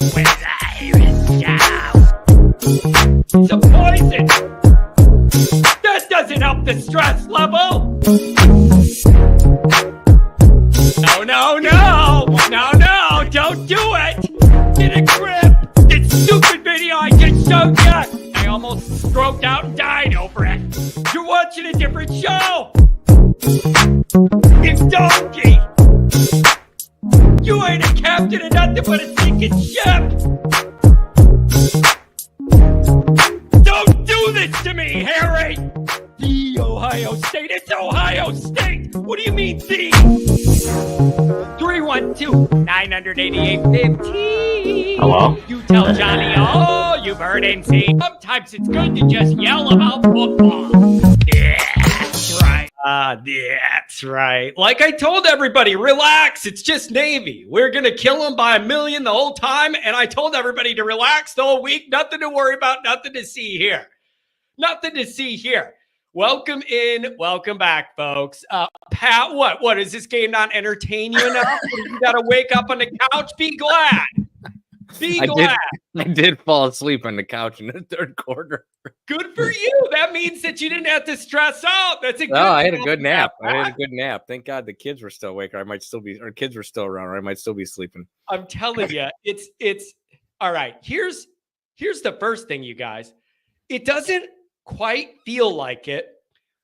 It's a poison. That doesn't help the stress level. No, don't do it. Get a grip. This stupid video I just showed you. I almost stroked out and died over it. You're watching a different show. It's donkey. You ain't a captain of nothing but a sinking ship. Don't do this to me, Harry. The Ohio State. It's Ohio State. What do you mean, the? 312-988-15. Hello? You tell Johnny all you've heard and seen. Sometimes it's good to just yell about football. Yeah, that's right. That's right. Like I told everybody, relax. It's just Navy. We're going to kill them by 1 million the whole time. And I told everybody to relax the whole week. Nothing to worry about. Nothing to see here. Nothing to see here. Welcome in. Welcome back, folks. Pat, what? Is this game not entertain you enough? You got to wake up on the couch? Be glad. Be glad. I did fall asleep on the couch in the third quarter. Good for you. That means that you didn't have to stress out. That's a good. I had a good nap. Thank God the kids were still awake. Or kids were still around, or I might still be sleeping. I'm telling you, it's all right. Here's the first thing, you guys. It doesn't quite feel like it,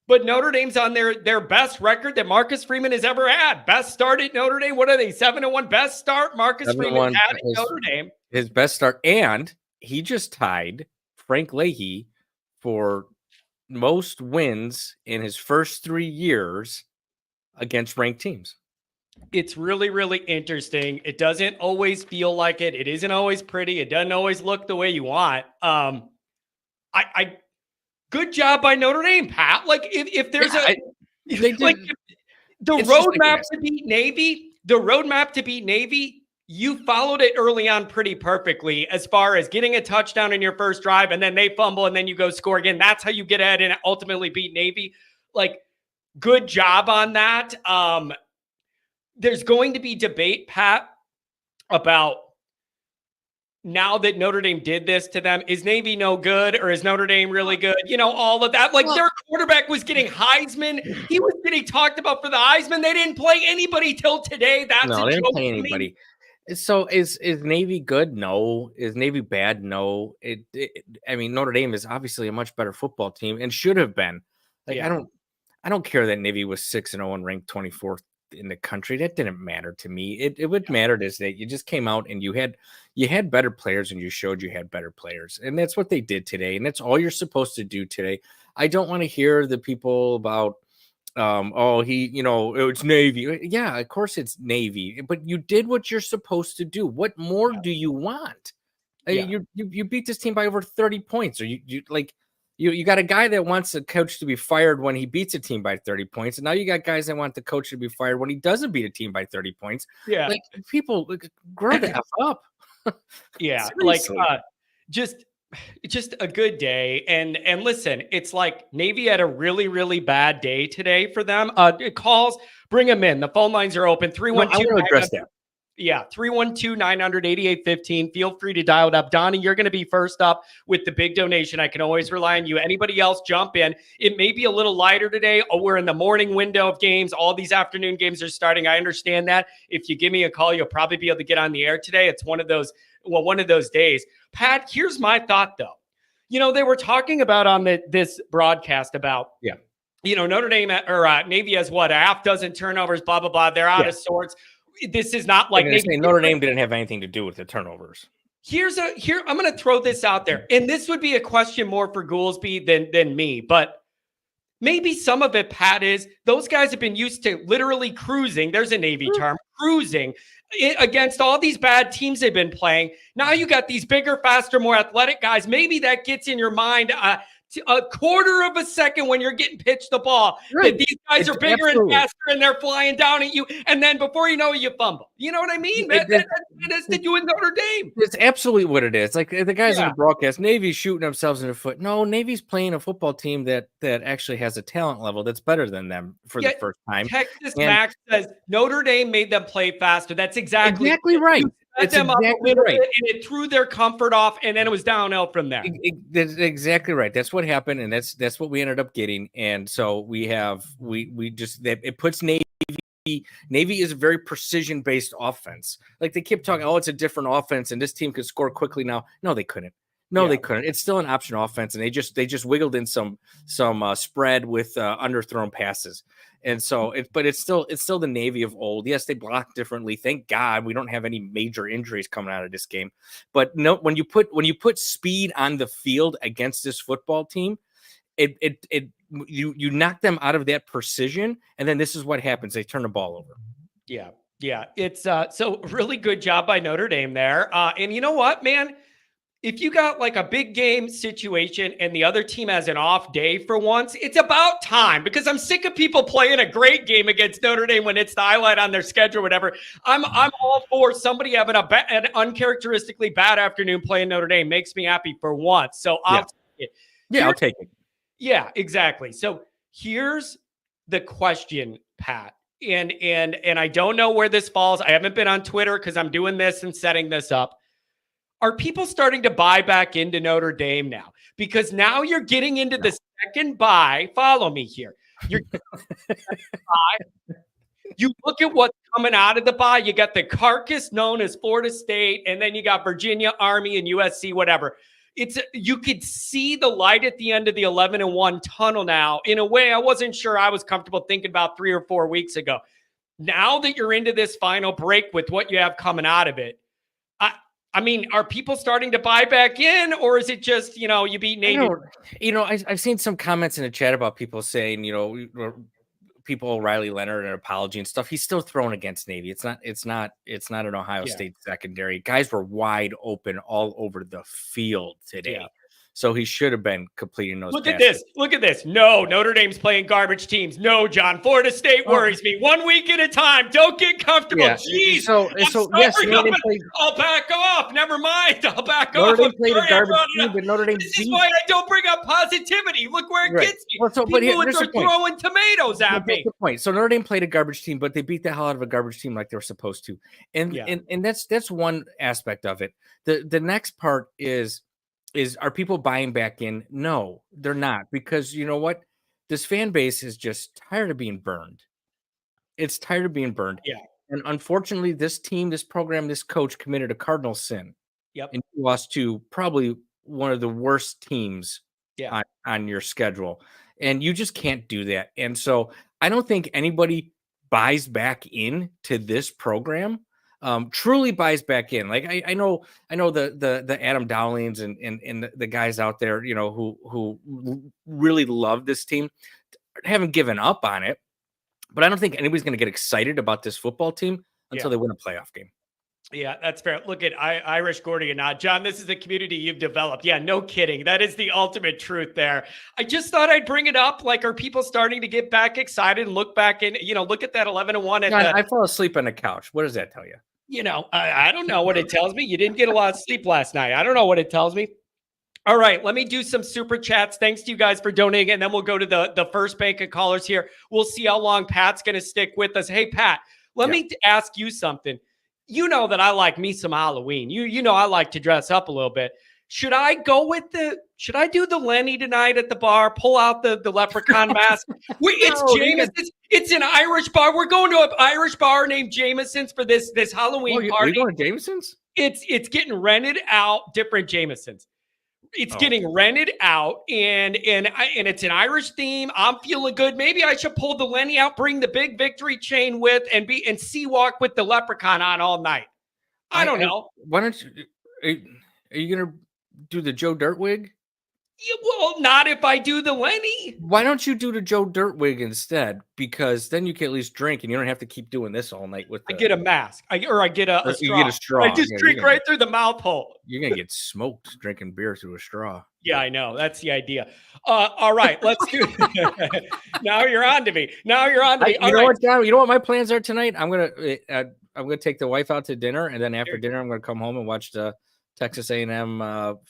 but Notre Dame's on their best record that Marcus Freeman has ever had. Best start at Notre Dame. What are they? 7-1 best start Marcus Freeman had at Notre Dame. His best start, and he just tied Frank Leahy for most wins in his first 3 years against ranked teams. It's really, really interesting. It doesn't always feel like it. It isn't always pretty. It doesn't always look the way you want. Good job by Notre Dame, Pat. Like if there's the roadmap to beat Navy, you followed it early on pretty perfectly as far as getting a touchdown in your first drive, and then they fumble, and then you go score again. That's how you get ahead and ultimately beat Navy. Like, good job on that. There's going to be debate, Pat, about now that Notre Dame did this to them. Is Navy no good, or is Notre Dame really good? You know, all of that. Like, their quarterback was getting Heisman. He was getting talked about for the Heisman. They didn't play anybody till today. They didn't play anybody. So is Navy good? No. Is Navy bad? No. I mean, Notre Dame is obviously a much better football team and should have been. Like, yeah. I don't care that Navy was 6-0 and ranked 24th in the country. That didn't matter to me. It would matter is that you just came out and you had better players, and you showed you had better players. And that's what they did today. And that's all you're supposed to do today. I don't want to hear the people about it's Navy. Yeah, of course it's Navy, but you did what you're supposed to do. What more do you want? You beat this team by over 30 points, or you got a guy that wants the coach to be fired when he beats a team by 30 points, and now you got guys that want the coach to be fired when he doesn't beat a team by 30 points. Yeah, like, people grow the F up. Yeah, just a good day. And listen, it's like Navy had a really, really bad day today for them. Calls, bring them in. The phone lines are open. 312. Yeah, 312-900-8815. Feel free to dial it up. Donnie, you're going to be first up with the big donation. I can always rely on you. Anybody else, jump in. It may be a little lighter today. We're in the morning window of games. All these afternoon games are starting. I understand that. If you give me a call, you'll probably be able to get on the air today. It's one of those days. Pat, here's my thought, though. You know, they were talking about on this broadcast about, Notre Dame or Navy has a half dozen turnovers, blah, blah, blah. They're out of sorts. This is not like Notre Dame didn't have anything to do with the turnovers. Here, I'm going to throw this out there. And this would be a question more for Goolsby than me, but maybe some of it, Pat, is those guys have been used to literally cruising. There's a Navy term, cruising against all these bad teams they've been playing. Now you got these bigger, faster, more athletic guys. Maybe that gets in your mind a quarter of a second when you're getting pitched the ball. Right. That these guys are bigger and faster, and they're flying down at you. And then before you know it, you fumble. You know what I mean? That has to do with Notre Dame. It's absolutely what it is. Like the guys in the broadcast, Navy's shooting themselves in the foot. No, Navy's playing a football team that actually has a talent level that's better than them for the first time. Texas Max says Notre Dame made them play faster. That's exactly right. set them up a little bit, and it threw their comfort off, and then it was downhill from there. That's exactly right. That's what happened, and that's what we ended up getting. And so it puts Navy. Navy is a very precision-based offense. Like they keep talking, it's a different offense, and this team could score quickly now. No, they couldn't. They couldn't. It's still an option offense, and they just wiggled in some spread with underthrown passes. And so it's still the Navy of old. Yes, they block differently. Thank God we don't have any major injuries coming out of this game. But no, when you put speed on the field against this football team, you knock them out of that precision, and then this is what happens. They turn the ball over. Yeah. It's so really good job by Notre Dame there. And you know what, man? If you got like a big game situation and the other team has an off day for once, it's about time, because I'm sick of people playing a great game against Notre Dame when it's the highlight on their schedule or whatever. I'm all for somebody having an uncharacteristically bad afternoon playing Notre Dame. Makes me happy for once. So I'll take it. I'll take it. Yeah, exactly. So here's the question, Pat. And I don't know where this falls. I haven't been on Twitter because I'm doing this and setting this up. Are people starting to buy back into Notre Dame now? Because now you're getting into the second buy. Follow me here. You're you look at what's coming out of the buy. You got the carcass known as Florida State, and then you got Virginia, Army, and USC, whatever. You could see the light at the end of the 11-1 tunnel now in a way I wasn't sure I was comfortable thinking about 3 or 4 weeks ago. Now that you're into this final break with what you have coming out of it, I mean, are people starting to buy back in, or is it just, you beat Navy? I've seen some comments in the chat about people saying, people O'Reilly Leonard and apology and stuff. He's still throwing against Navy. It's not an Ohio State secondary. Guys were wide open all over the field today. Yeah. So he should have been completing those passes. Look at this. No, Notre Dame's playing garbage teams. No, John. Florida State worries me. 1 week at a time. Don't get comfortable. Yeah. Jeez. So yes, I'll back off. Never mind. I'll back off. Notre Dame played a garbage team, but Notre Dame This is why I don't bring up positivity. Look where it gets me. People are throwing tomatoes at me. That's the point. So Notre Dame played a garbage team, but they beat the hell out of a garbage team like they were supposed to. And that's one aspect of it. The next part is are people buying back in? No, they're not, because you know what? This fan base is just tired of being burned. It's tired of being burned. Yeah. And unfortunately, this team, this program, this coach committed a cardinal sin. Yep. And he lost to probably one of the worst teams on your schedule. And you just can't do that. And so I don't think anybody buys back in to this program. Truly buys back in. Like I know the Adam Dowlings and the guys out there, who really love this team, haven't given up on it. But I don't think anybody's going to get excited about this football team until they win a playoff game. Yeah, that's fair. Look at Irish Gordy and John. This is the community you've developed. Yeah, no kidding. That is the ultimate truth there. I just thought I'd bring it up. Like, are people starting to get back excited and look back and look at that 11-1? I fell asleep on the couch. What does that tell you? I don't know what it tells me. You didn't get a lot of sleep last night. I don't know what it tells me. All right, let me do some super chats. Thanks to you guys for donating, and then we'll go to the first bank of callers here. We'll see how long Pat's going to stick with us. Hey, Pat, let me ask you something. You know that I like me some Halloween. You know I like to dress up a little bit. Should I do the Lenny tonight at the bar? Pull out the leprechaun mask? It's Jameson's. It's an Irish bar. We're going to an Irish bar named Jameson's for this Halloween party. Are you going to Jameson's? It's getting rented out. Different Jameson's. It's getting rented out, and it's an Irish theme. I'm feeling good. Maybe I should pull the Lenny out, bring the big victory chain with, and sea walk with the leprechaun on all night. I don't know. Why don't you? Are you gonna do the Joe Dirt wig? Yeah, well, not if I do the Lenny. Why don't you do the Joe Dirt wig instead? Because then you can at least drink, and you don't have to keep doing this all night. I get a mask, I get a straw. You get a straw. I just drink right through the mouth hole. You're gonna get smoked drinking beer through a straw. Yeah, I know. That's the idea. All right, let's do it. Now you're on to me. You know what, John? You know what my plans are tonight? I'm gonna take the wife out to dinner, and then after dinner, I'm gonna come home and watch the Texas A&M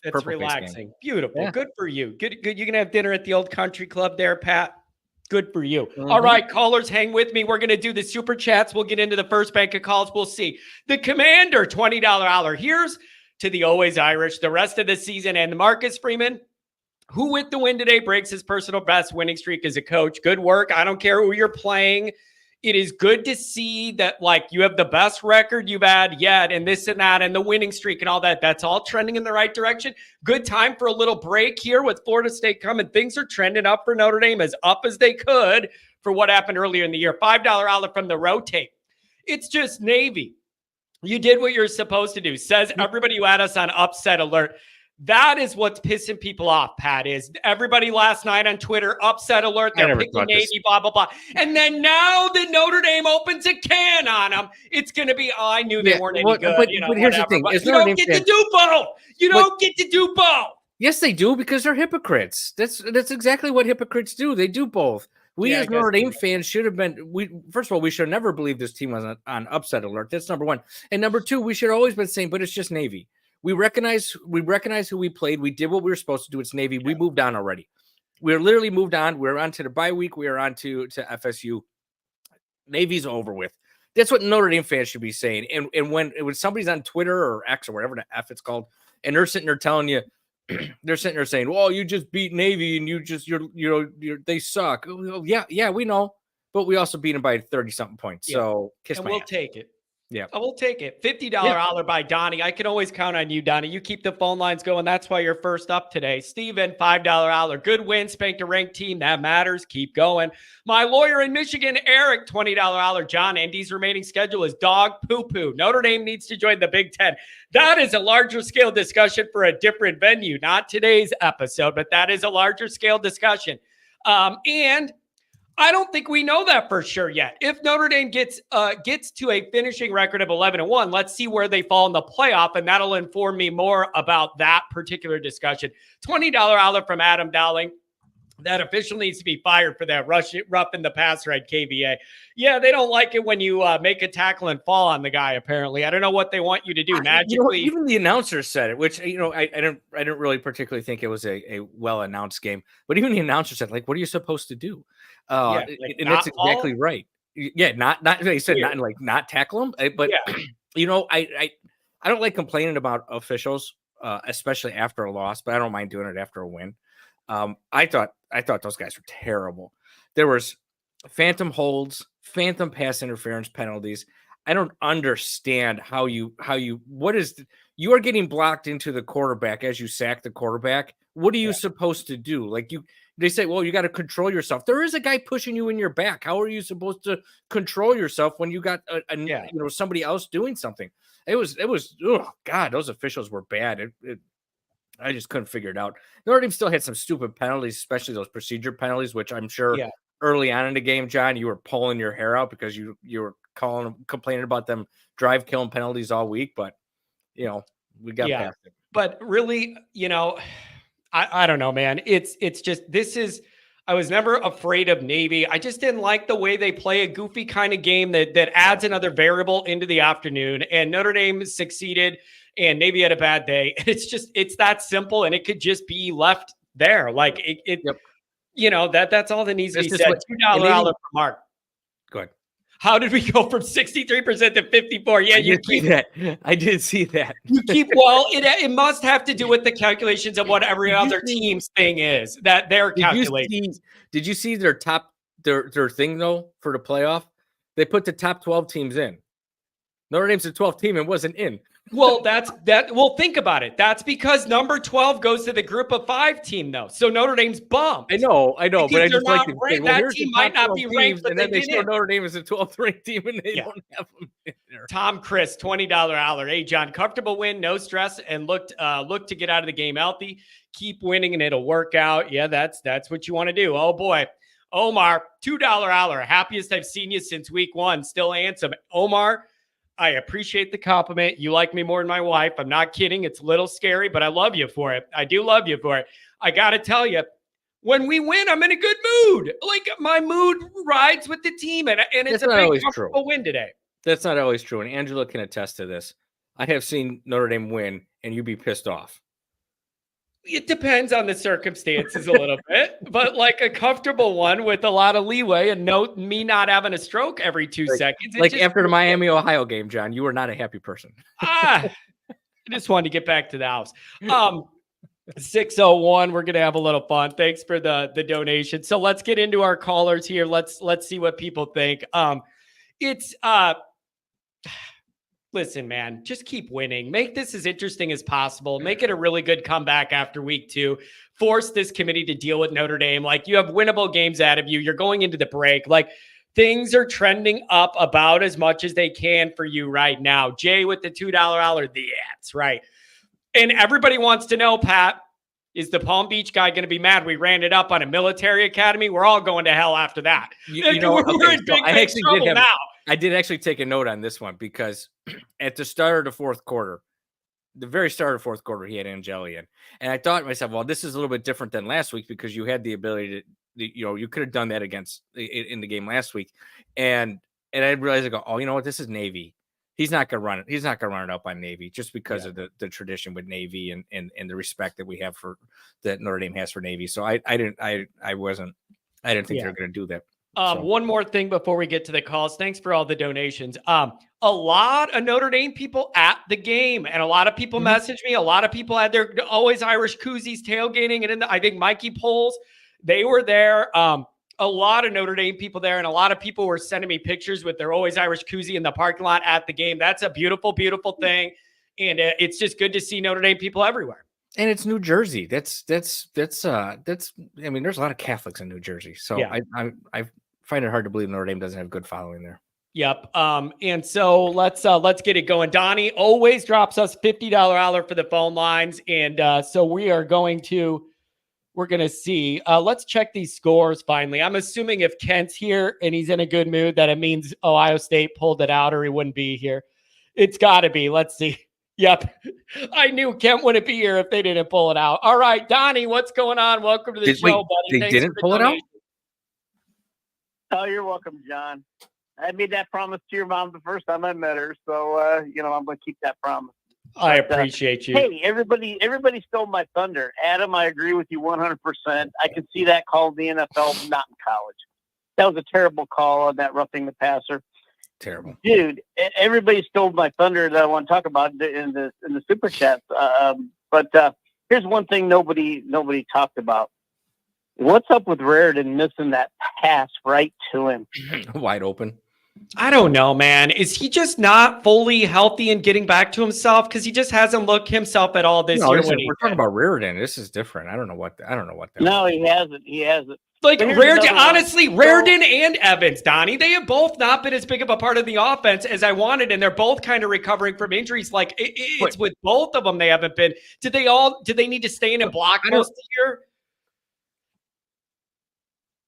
That's relaxing. Beautiful. Yeah. Good for you. Good. You can have dinner at the old country club there, Pat. Good for you. All right, callers, hang with me. We're going to do the super chats. We'll get into the first bank of calls. We'll see. The Commander, $20 holler. Here's to the Always Irish, the rest of the season, and Marcus Freeman, who with the win today breaks his personal best winning streak as a coach. Good work. I don't care who you're playing. It is good to see that, like, you have the best record you've had yet, and this and that, and the winning streak and all that. That's all trending in the right direction. Good time for a little break here with Florida State coming. Things are trending up for Notre Dame, as up as they could for what happened earlier in the year. $5 outlet from the Rotate. It's just Navy. You did what you're supposed to do. Says everybody who had us on upset alert. That is what's pissing people off, Pat, is everybody last night on Twitter, upset alert, they're picking Navy, blah, blah, blah. And then now that Notre Dame opens a can on them, it's going to be, I knew they weren't any good. But here's the thing. You don't get to do both. You don't get to do both. Yes, they do, because they're hypocrites. That's exactly what hypocrites do. They do both. We as Notre Dame fans should have been, first of all, we should never believe this team was on upset alert. That's number one. And number two, we should have always been saying, but it's just Navy. We recognize who we played. We did what we were supposed to do. It's Navy. We moved on already. We're literally moved on. We're on to the bye week. We are on to FSU. Navy's over with. That's what Notre Dame fans should be saying. And when somebody's on Twitter or X or whatever the F it's called, and they're sitting there telling you, they're sitting there saying, "Well, you just beat Navy, and they suck." Yeah, we know, but we also beat them by 30-something points. Yeah. So we'll take it. Yeah, I will take it. $50 holler by Donnie. I can always count on you, Donnie. You keep the phone lines going. That's why you're first up today. Steven, $5 holler. Good win. Spanked a ranked team. That matters. Keep going. My lawyer in Michigan, Eric, $20 holler. John, Andy's remaining schedule is dog poo-poo. Notre Dame needs to join the Big Ten. That is a larger scale discussion for a different venue. Not today's episode, but that is a larger scale discussion. And I don't think we know that for sure yet. If Notre Dame gets to a finishing record of 11-1, let's see where they fall in the playoff, and that'll inform me more about that particular discussion. $20 outlet from Adam Dowling. That official needs to be fired for that rough in the passer at KVA. Yeah, they don't like it when you make a tackle and fall on the guy, apparently. I don't know what they want you to do magically. Even the announcer said it, which, I didn't really particularly think it was a well-announced game. But even the announcer said, like, what are you supposed to do? And that's exactly right. Yeah, not they said not tackle him. But, I don't like complaining about officials, especially after a loss, but I don't mind doing it after a win. I thought those guys were terrible. There was phantom holds, phantom pass interference penalties. I don't understand how you are getting blocked into the quarterback as you sack the quarterback. What are you supposed to do? They say, well, you got to control yourself. There is a guy pushing you in your back. How are you supposed to control yourself when you got somebody else doing something? It was, oh God, those officials were bad. I just couldn't figure it out. Notre Dame still had some stupid penalties, especially those procedure penalties, which I'm sure early on in the game, John, you were pulling your hair out because you were complaining about them drive killing penalties all week. But, we got past it. But really, I don't know, man. It's just, I was never afraid of Navy. I just didn't like the way they play a goofy kind of game that adds another variable into the afternoon. And Notre Dame succeeded and Navy had a bad day. It's that simple, and it could just be left there. Like that's all that needs to be said. $2 outlet for Mark. Go ahead. How did we go from 63% to 54? Yeah, I did see that. You keep, well, it must have to do with the calculations of what every other team's thing is, that they're calculating. Did you see their thing, though, for the playoff? They put the top 12 teams in. Notre Dame's a 12th team and wasn't in. Well, well, think about it. That's because number 12 goes to the group of 5 team, though. So Notre Dame's bumped. I know, but I just like to say, that team might not be ranked, but and then they show Notre Dame as a 12th ranked team, and they don't have them in there. Tom Chris, $20 holler. Hey, John, comfortable win, no stress, and look to get out of the game healthy. Keep winning, and it'll work out. Yeah, that's what you want to do. Oh boy, Omar, $2 holler. Happiest I've seen you since week 1. Still handsome, Omar. I appreciate the compliment. You like me more than my wife. I'm not kidding. It's a little scary, but I love you for it. I do love you for it. I got to tell you, when we win, I'm in a good mood. Like, my mood rides with the team, and it's a big comfortable win today. That's not always true, and Angela can attest to this. I have seen Notre Dame win, and you be pissed off. It depends on the circumstances a little bit, but like a comfortable one with a lot of leeway and me not having a stroke every 2 seconds. Like after the Miami, Ohio game, John, you were not a happy person. I just wanted to get back to the house. 601, we're gonna have a little fun. Thanks for the donation. So let's get into our callers here. Let's see what people think. It's listen, man, just keep winning. Make this as interesting as possible. Make it a really good comeback after week 2. Force this committee to deal with Notre Dame. Like, you have winnable games out of you. You're going into the break. Like, things are trending up about as much as they can for you right now. Jay with the $2 hour. That's right. And everybody wants to know, Pat, is the Palm Beach guy going to be mad we ran it up on a military academy? We're all going to hell after that. We're in big trouble now. I did actually take a note on this one because at the start of the fourth quarter, the very start of the fourth quarter, he had Angeli in. And I thought to myself, well, this is a little bit different than last week because you had the ability to, you could have done that in the game last week. And I realized, I go, oh, you know what? This is Navy. He's not going to run it. He's not going to run it up on Navy just because of the tradition with Navy and the respect that we have that Notre Dame has for Navy. So I didn't think they were going to do that. One more thing before we get to the calls. Thanks for all the donations. A lot of Notre Dame people at the game, and a lot of people messaged me. A lot of people had their always Irish koozies tailgating, and I think Mikey Poles, they were there. A lot of Notre Dame people there, and a lot of people were sending me pictures with their always Irish koozie in the parking lot at the game. That's a beautiful, beautiful thing, and it's just good to see Notre Dame people everywhere. And it's New Jersey. That's. I mean, there's a lot of Catholics in New Jersey, so yeah. I find it hard to believe Notre Dame doesn't have good following there. Yep. And so let's get it going. Donnie always drops us $50 hour for the phone lines, and so we're going to see. Let's check these scores finally. I'm assuming if Kent's here and he's in a good mood, that it means Ohio State pulled it out, or he wouldn't be here. It's got to be. Let's see. Yep. I knew Kent wouldn't be here if they didn't pull it out. All right, Donnie, what's going on? Welcome to the show, buddy. They didn't pull it out? Oh, you're welcome, John. I made that promise to your mom the first time I met her, so I'm going to keep that promise. I appreciate you. Hey, everybody stole my thunder. Adam, I agree with you 100%. I can see that call in the NFL, not in college. That was a terrible call on that roughing the passer. Terrible, dude. Everybody stole my thunder that I want to talk about in the super chats. But here's one thing nobody talked about. What's up with Raritan missing that pass right to him? Wide open. I don't know, man. Is he just not fully healthy and getting back to himself? Because he just hasn't looked himself at all this year. We're talking about Raritan. This is different. I don't know what. No, he hasn't. He hasn't. Like Raritan, honestly, Raritan and Evans, Donnie, they have both not been as big of a part of the offense as I wanted, and they're both kind of recovering from injuries. Like it's with both of them, they haven't been. Did they need to stay in and block most of the year?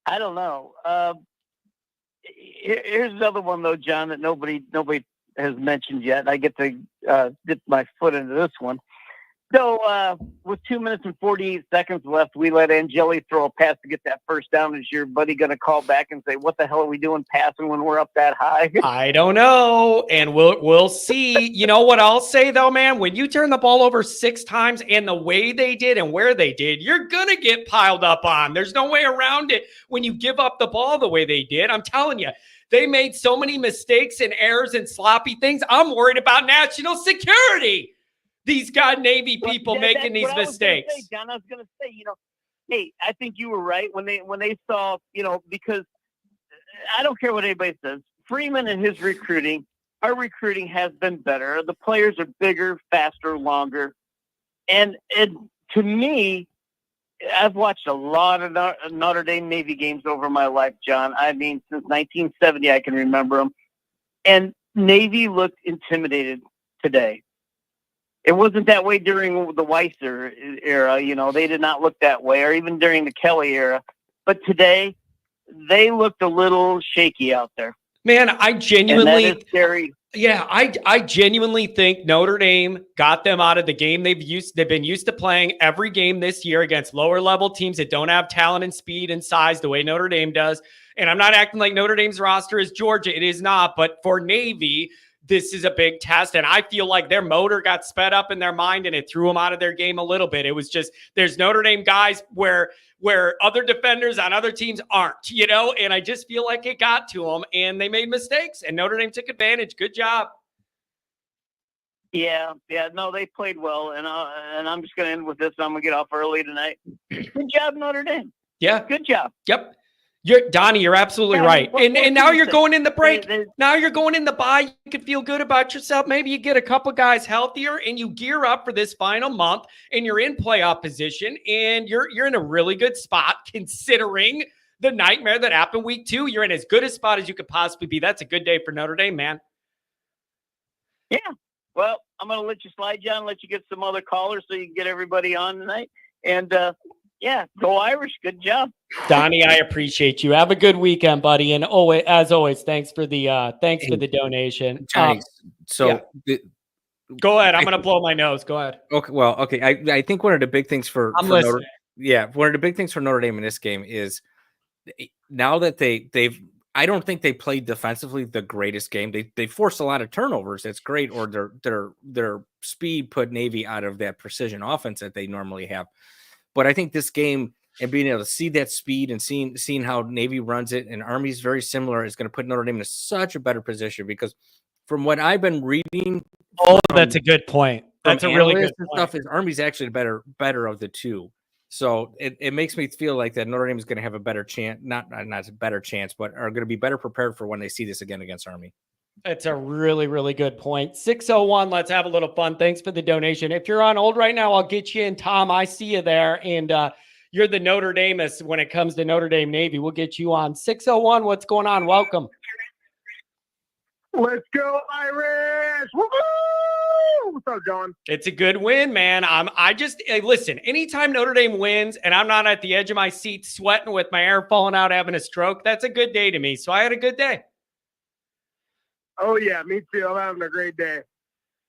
I don't know. Here's another one though, John, that nobody has mentioned yet. I get to dip my foot into this one. So with 2 minutes and 48 seconds left, we let Angeli throw a pass to get that first down. Is your buddy going to call back and say, "What the hell are we doing passing when we're up that high?" I don't know, and we'll see. You know what I'll say though, man? When you turn the ball over 6 times and the way they did and where they did, you're gonna get piled up on. There's no way around it when you give up the ball the way they did. I'm telling you. They made so many mistakes and errors and sloppy things. I'm worried about national security. These Navy people making these mistakes. John, I was going to say, hey, I think you were right when they saw, because I don't care what anybody says. Freeman and his recruiting, our recruiting has been better. The players are bigger, faster, longer. And to me, I've watched a lot of Notre Dame Navy games over my life, John. I mean, since 1970, I can remember them. And Navy looked intimidated today. It wasn't that way during the Weiser era. They did not look that way, or even during the Kelly era. But today, they looked a little shaky out there. Man, I genuinely, and that is scary. Yeah, I genuinely think Notre Dame got them out of the game they've been used to playing every game this year against lower level teams that don't have talent and speed and size the way Notre Dame does. And I'm not acting like Notre Dame's roster is Georgia. It is not. But for Navy, this is a big test. And I feel like their motor got sped up in their mind and it threw them out of their game a little bit. It was just, there's Notre Dame guys where other defenders on other teams aren't, and I just feel like it got to them and they made mistakes and Notre Dame took advantage. Good job. Yeah. No, they played well. And I'm just going to end with this. I'm going to get off early tonight. Good job, Notre Dame. Yeah. Good job. Yep. Donnie, you're absolutely right. And now you're going in the break. Now you're going in the bye. You can feel good about yourself. Maybe you get a couple guys healthier and you gear up for this final month and you're in playoff position and you're in a really good spot considering the nightmare that happened week 2. You're in as good a spot as you could possibly be. That's a good day for Notre Dame, man. Yeah. Well, I'm going to let you slide, John, let you get some other callers so you can get everybody on tonight. And, yeah, go Irish. Good job. Donnie, I appreciate you. Have a good weekend, buddy. And as always, thanks for the donation. Johnny, Go ahead. I'm going to blow my nose. Go ahead. Okay. Well, okay. I think one of the big things for one of the big things for Notre Dame in this game is now that I don't think they played defensively the greatest game. They forced a lot of turnovers. That's great. Or their speed put Navy out of that precision offense that they normally have. But I think this game and being able to see that speed and seeing how Navy runs it and Army's very similar is going to put Notre Dame in such a better position because from what I've been reading. That's a good point. That's a really good point. Stuff is Army's actually the better of the two. So it makes me feel like that Notre Dame is going to have a better chance, not a better chance, but are going to be better prepared for when they see this again against Army. That's a really, really good point. 601, let's have a little fun. Thanks for the donation. If you're on hold right now, I'll get you in. Tom, I see you there. And you're the Notre Dameist when it comes to Notre Dame Navy. We'll get you on. 601, what's going on? Welcome. Let's go, Irish! Woo! What's up, John? It's a good win, man. Listen, anytime Notre Dame wins and I'm not at the edge of my seat sweating with my hair falling out, having a stroke, that's a good day to me. So I had a good day. Oh, yeah, me too. I'm having a great day.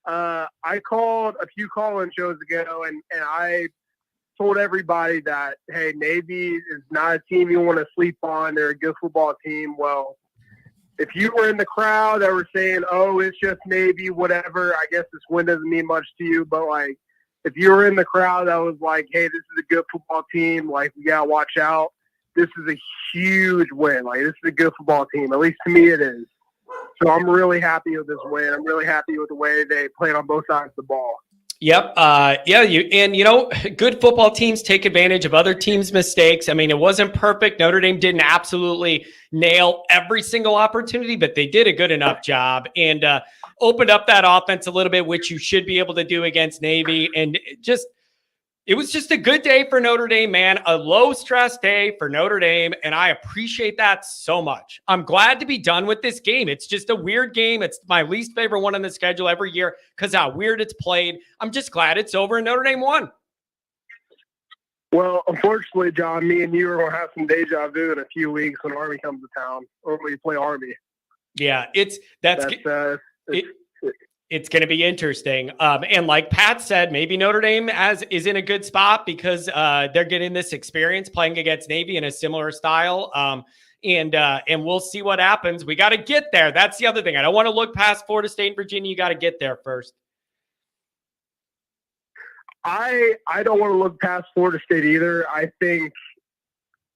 I called a few call-in shows ago, and I told everybody that, hey, Navy is not a team you want to sleep on. They're a good football team. Well, if you were in the crowd that were saying, oh, it's just Navy, whatever, I guess this win doesn't mean much to you. But, like, if you were in the crowd that was like, hey, this is a good football team, like, we got to watch out, this is a huge win. Like, this is a good football team. At least to me it is. So I'm really happy with this win. I'm really happy with the way they played on both sides of the ball. Yep. Good football teams take advantage of other teams' mistakes. I mean, it wasn't perfect. Notre Dame didn't absolutely nail every single opportunity, but they did a good enough job and opened up that offense a little bit, which you should be able to do against Navy. And it was just a good day for Notre Dame, man. A low-stress day for Notre Dame, and I appreciate that so much. I'm glad to be done with this game. It's just a weird game. It's my least favorite one on the schedule every year because how weird it's played. I'm just glad it's over and Notre Dame won. Well, unfortunately, John, me and you are going to have some deja vu in a few weeks when Army comes to town, or when we play Army. Yeah, it's going to be interesting. And like Pat said, maybe Notre Dame is in a good spot because they're getting this experience playing against Navy in a similar style. And we'll see what happens. We got to get there. That's the other thing. I don't want to look past Florida State and Virginia. You got to get there first. I don't want to look past Florida State either. I think,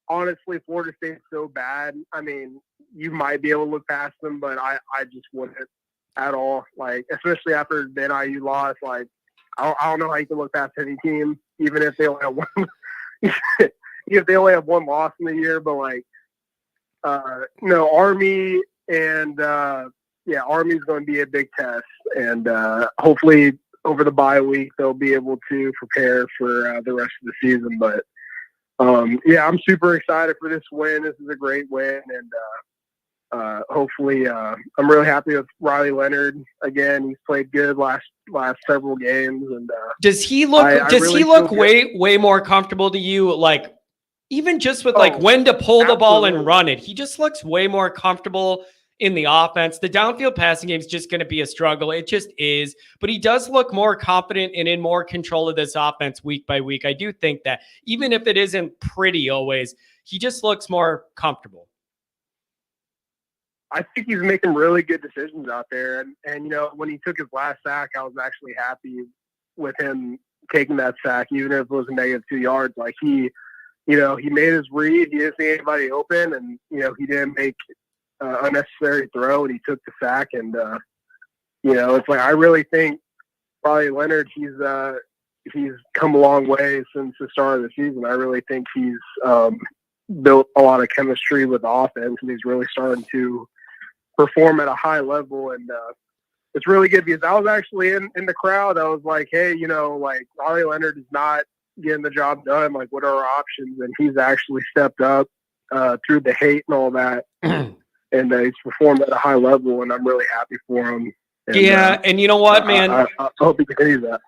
honestly, Florida State's so bad. I mean, you might be able to look past them, but I just wouldn't at all. Like, especially after the NIU loss, like, I don't know how you can look past any team, even if they only have one, if they only have one loss in the year. But like, Army and Army's going to be a big test, and hopefully over the bye week they'll be able to prepare for the rest of the season. But I'm super excited for this win. This is a great win, and hopefully, I'm really happy with Riley Leonard. Again, he's played good last several games. And does he look way more comfortable to you? Like, even just with when to pull the ball and run it, he just looks way more comfortable in the offense. The downfield passing game is just going to be a struggle. It just is. But he does look more confident and in more control of this offense week by week. I do think that even if it isn't pretty always, he just looks more comfortable. I think he's making really good decisions out there. And when he took his last sack, I was actually happy with him taking that sack, even if it was a -2 yards. Like he made his read. He didn't see anybody open, and he didn't make unnecessary throw, and he took the sack. And it's like, I really think probably Leonard, he's come a long way since the start of the season. I really think he's built a lot of chemistry with the offense, and he's really starting to perform at a high level. And it's really good because I was actually in the crowd. I was like, hey, like Riley Leonard is not getting the job done. Like, what are our options? And he's actually stepped up through the hate and all that. And he's performed at a high level, and I'm really happy for him. And, and you know what, man? I hope he continues that.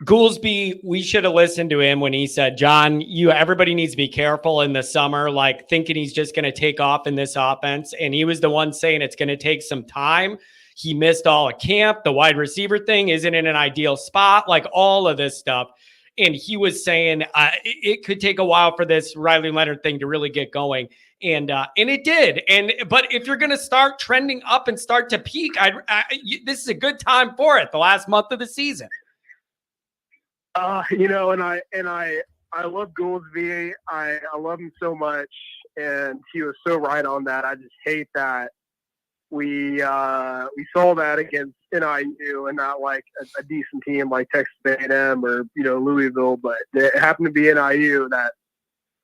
Goolsby, we should have listened to him when he said, John, everybody needs to be careful in the summer, like thinking he's just going to take off in this offense. And he was the one saying it's going to take some time. He missed all of camp. The wide receiver thing isn't in an ideal spot, like all of this stuff. And he was saying it could take a while for this Riley Leonard thing to really get going. And it did. But if you're going to start trending up and start to peak, this is a good time for it. The last month of the season. And I love Goolsby. I love him so much, and he was so right on that. I just hate that we saw that against NIU and not like a decent team like Texas A&M or Louisville, but it happened to be NIU that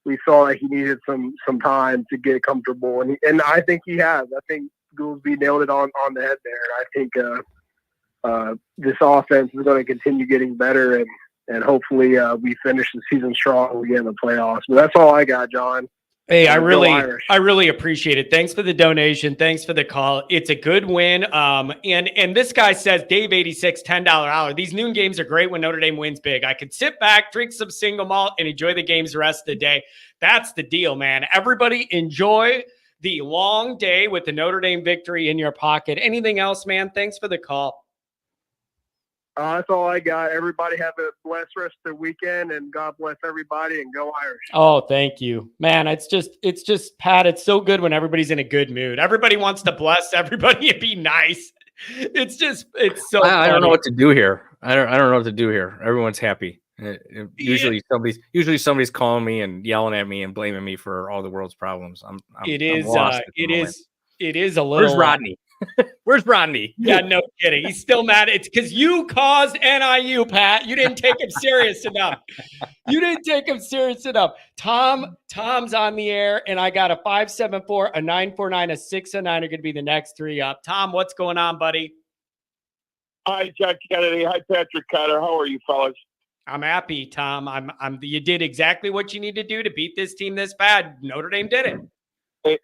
we saw that he needed some time to get comfortable, and I think he has. I think Goolsby nailed it on the head there. And I think this offense is going to continue getting better, and hopefully we finish the season strong. We get in the playoffs. But that's all I got, John. Hey, I really appreciate it. Thanks for the donation. Thanks for the call. It's a good win. And this guy says, Dave 86, $10 hour. These noon games are great when Notre Dame wins big. I could sit back, drink some single malt, and enjoy the games the rest of the day. That's the deal, man. Everybody enjoy the long day with the Notre Dame victory in your pocket. Anything else, man? Thanks for the call. That's all I got. Everybody have a blessed rest of the weekend, and God bless everybody, and go Irish. Oh, thank you, man. It's just, Pat, it's so good when everybody's in a good mood. Everybody wants to bless everybody and be nice. It's so I don't know what to do here. I don't know what to do here. Everyone's happy. Usually somebody's calling me and yelling at me and blaming me for all the world's problems. It is a little. Where's Rodney? Where's Rodney? Yeah, no kidding. He's still mad. It's because you caused NIU, Pat. You didn't take him serious enough. Tom's on the air, and I got a 574, a 949, a 609 are going to be the next three up. Tom, what's going on, buddy? Hi, Jack Kennedy. Hi, Patrick Cutter. How are you, fellas? I'm happy, Tom. You did exactly what you need to do to beat this team this bad. Notre Dame did it.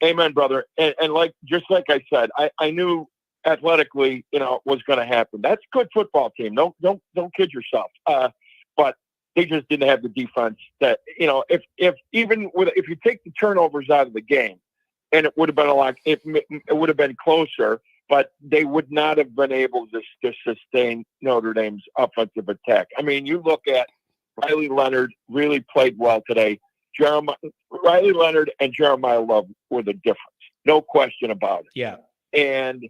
Amen, brother. And just like I said, I knew athletically, was going to happen. That's a good football team. Don't kid yourself. But they just didn't have the defense that, if you take the turnovers out of the game, and it would have been it would have been closer, but they would not have been able to sustain Notre Dame's offensive attack. I mean, you look at Riley Leonard really played well today. Riley Leonard and Jeremiah Love were the difference. No question about it. Yeah. And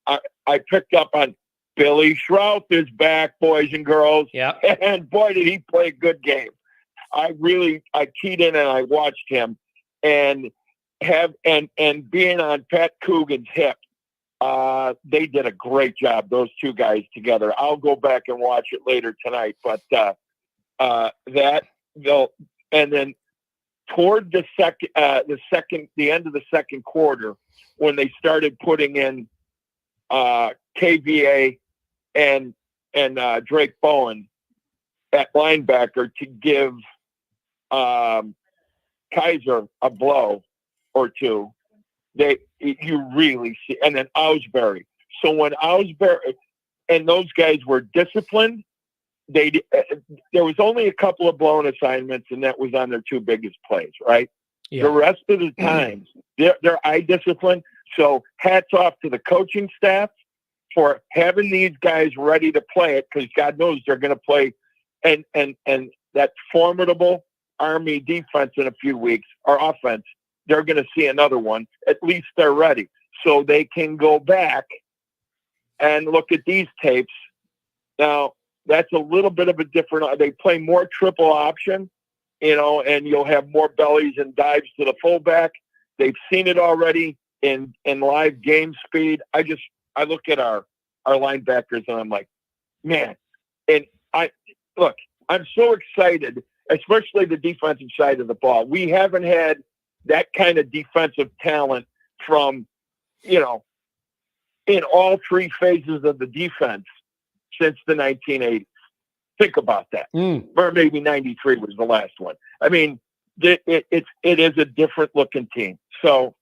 I picked up on Billy Schrout is back, boys and girls. Yeah. And boy, did he play a good game. I keyed in and I watched him and being on Pat Coogan's hip. They did a great job, those two guys together. I'll go back and watch it later tonight, but and then toward the end of the second quarter, when they started putting in KVA and Drake Bowen at linebacker to give Kaiser a blow or two, you really see, and then Ausberry. So when Ausberry and those guys were disciplined, there was only a couple of blown assignments, and that was on their two biggest plays, right? Yeah. The rest of the times, they're eye discipline. So hats off to the coaching staff for having these guys ready to play it, because God knows they're going to play and that formidable Army defense in a few weeks, or offense, they're going to see another one. At least they're ready. so they can go back and look at these tapes. Now, that's a little bit of a different. They play more triple option, and you'll have more bellies and dives to the fullback. They've seen it already in live game speed. I look at our linebackers and I'm like, man. And I'm so excited, especially the defensive side of the ball. We haven't had that kind of defensive talent from, in all three phases of the defense since the 1980s. Think about that. Or maybe 93 was the last one. I mean, it is a different looking team. So,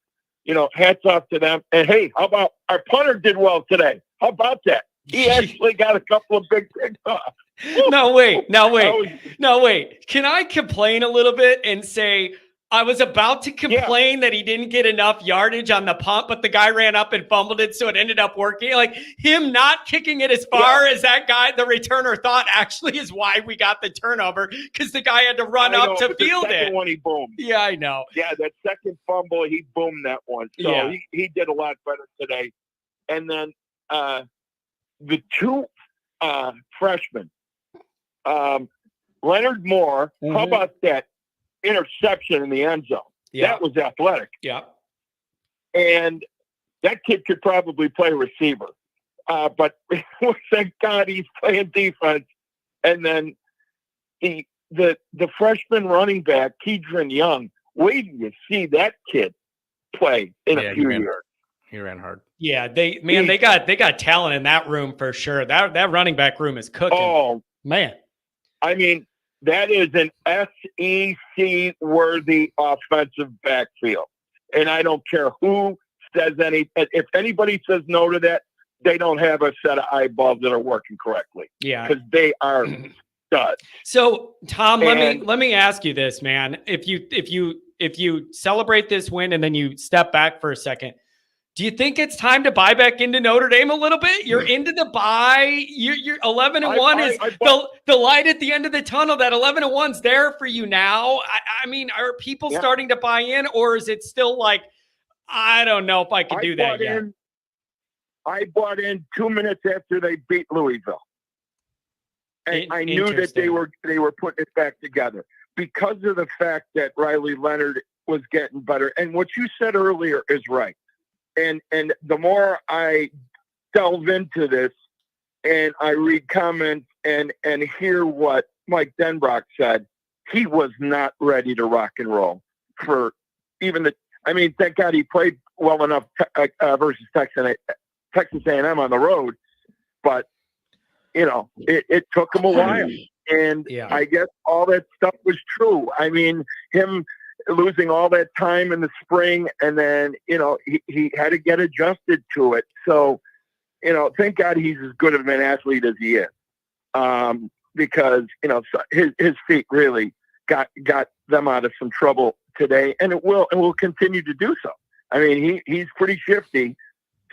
hats off to them. And hey, how about our punter did well today? How about that? He actually got a couple of big picks off. No, wait. Can I complain a little bit and say I was about to complain that he didn't get enough yardage on the punt, but the guy ran up and fumbled it, so it ended up working. Like him not kicking it as far as that guy, the returner, thought actually is why we got the turnover, because the guy had to run up to field it. The second one he boomed. Yeah, I know. Yeah, that second fumble, he boomed that one. So he did a lot better today. And then the two freshmen, Leonard Moore, how about that interception in the end zone? That was athletic. Yeah. And that kid could probably play receiver. But thank God he's playing defense. And then the freshman running back, Kedron Young, waiting to see that kid play in a few years. He ran hard. Yeah, they got talent in that room for sure. That running back room is cooking. Oh man. I mean, that is an SEC-worthy offensive backfield. And I don't care who says if anybody says no to that, they don't have a set of eyeballs that are working correctly. Yeah. Because they are studs. So, Tom, let me ask you this, man. If you celebrate this win and then you step back for a second, do you think it's time to buy back into Notre Dame a little bit? You're into the buy. You're 11-1 is the light at the end of the tunnel. That 11-1's there for you now. I mean, are people starting to buy in, or is it still like, I don't know if I can do that yet? I bought in 2 minutes after they beat Louisville, and I knew that they were putting it back together because of the fact that Riley Leonard was getting better. And what you said earlier is right. And the more I delve into this and I read comments and hear what Mike Denbrock said, he was not ready to rock and roll for even thank God he played well enough versus Texas A&M on the road, but it took him a while. And I guess all that stuff was true. I mean, him losing all that time in the spring, and then he had to get adjusted to it. So thank God he's as good of an athlete as he is, because his feet really got them out of some trouble today, and it will continue to do so. I mean, he's pretty shifty.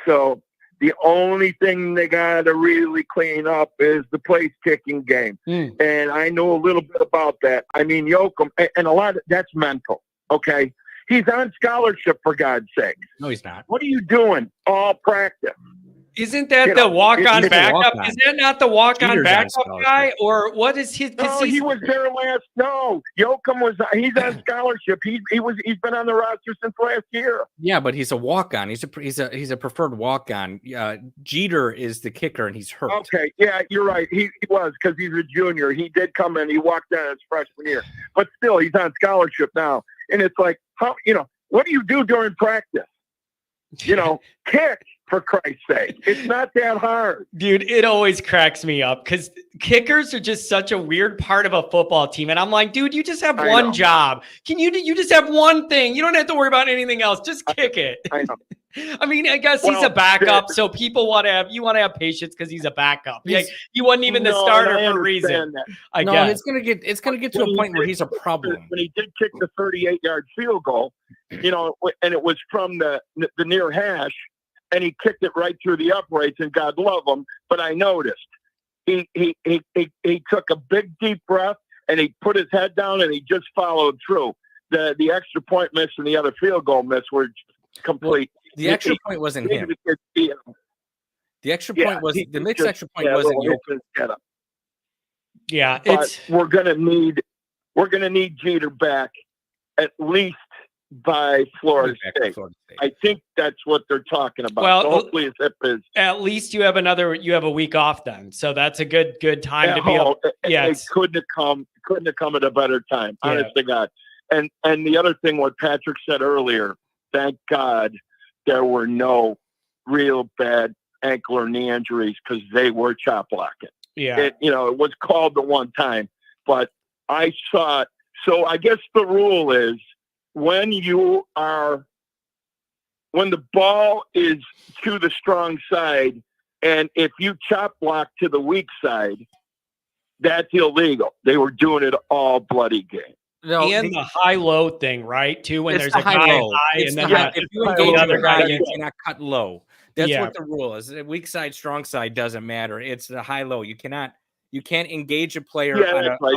So the only thing they got to really clean up is the place kicking game. And I know a little bit about that. I mean, Yoakum, and a lot of that's mental. Okay. He's on scholarship, for God's sake. No, he's not. What are you doing all practice? Isn't that the walk-on backup? Is that not the walk-on backup guy, or what is his? No, he was there last. No, Yoakum he's on scholarship. He's been on the roster since last year. Yeah, but he's a walk-on. He's a preferred walk-on. Jeter is the kicker, and he's hurt. Okay, yeah, you're right. He was, because he's a junior. He did come in. He walked in his freshman year, but still, he's on scholarship now. And it's like, how what do you do during practice? Kick. For Christ's sake, it's not that hard. Dude, it always cracks me up because kickers are just such a weird part of a football team. And I'm like, dude, you just have one job. You just have one thing. You don't have to worry about anything else. Just kick it. I know. I mean, I guess he's a backup, so people want to have patience because he's a backup. Like, he wasn't even the starter for a reason. I guess it's gonna get to a point where he's a problem. When he did kick the 38-yard field goal, and it was from the near hash, and he kicked it right through the uprights, and God love him. But I noticed he took a big deep breath, and he put his head down, and he just followed through. The extra point miss and the other field goal miss were complete The extra point wasn't maybe him. the kid beat him. The extra Yeah, point was he the mixed just- extra point yeah, wasn't little Jokic. instant get up. Yeah, But we're gonna need Jeter back at least by Florida State. I think that's what they're talking about. Well, so hopefully his hip is. at least you have a week off then, so that's a good time to be. It couldn't have come at a better time. Yeah. Honest to God. And the other thing, what Patrick said earlier, thank God there were no real bad ankle or knee injuries because they were chop blocking. Yeah. It was called the one time, but I saw it. So I guess the rule is when the ball is to the strong side, and if you chop block to the weak side, that's illegal. They were doing it all bloody game. No, and the high-low thing, right? Too, when it's there's the a guy high-low. high, It's and the then high- if you engage other the guy guy, gets- you cannot cut low. That's Yeah. what the rule is. Weak side, strong side doesn't matter. It's the high-low. You can't engage a player on that's right.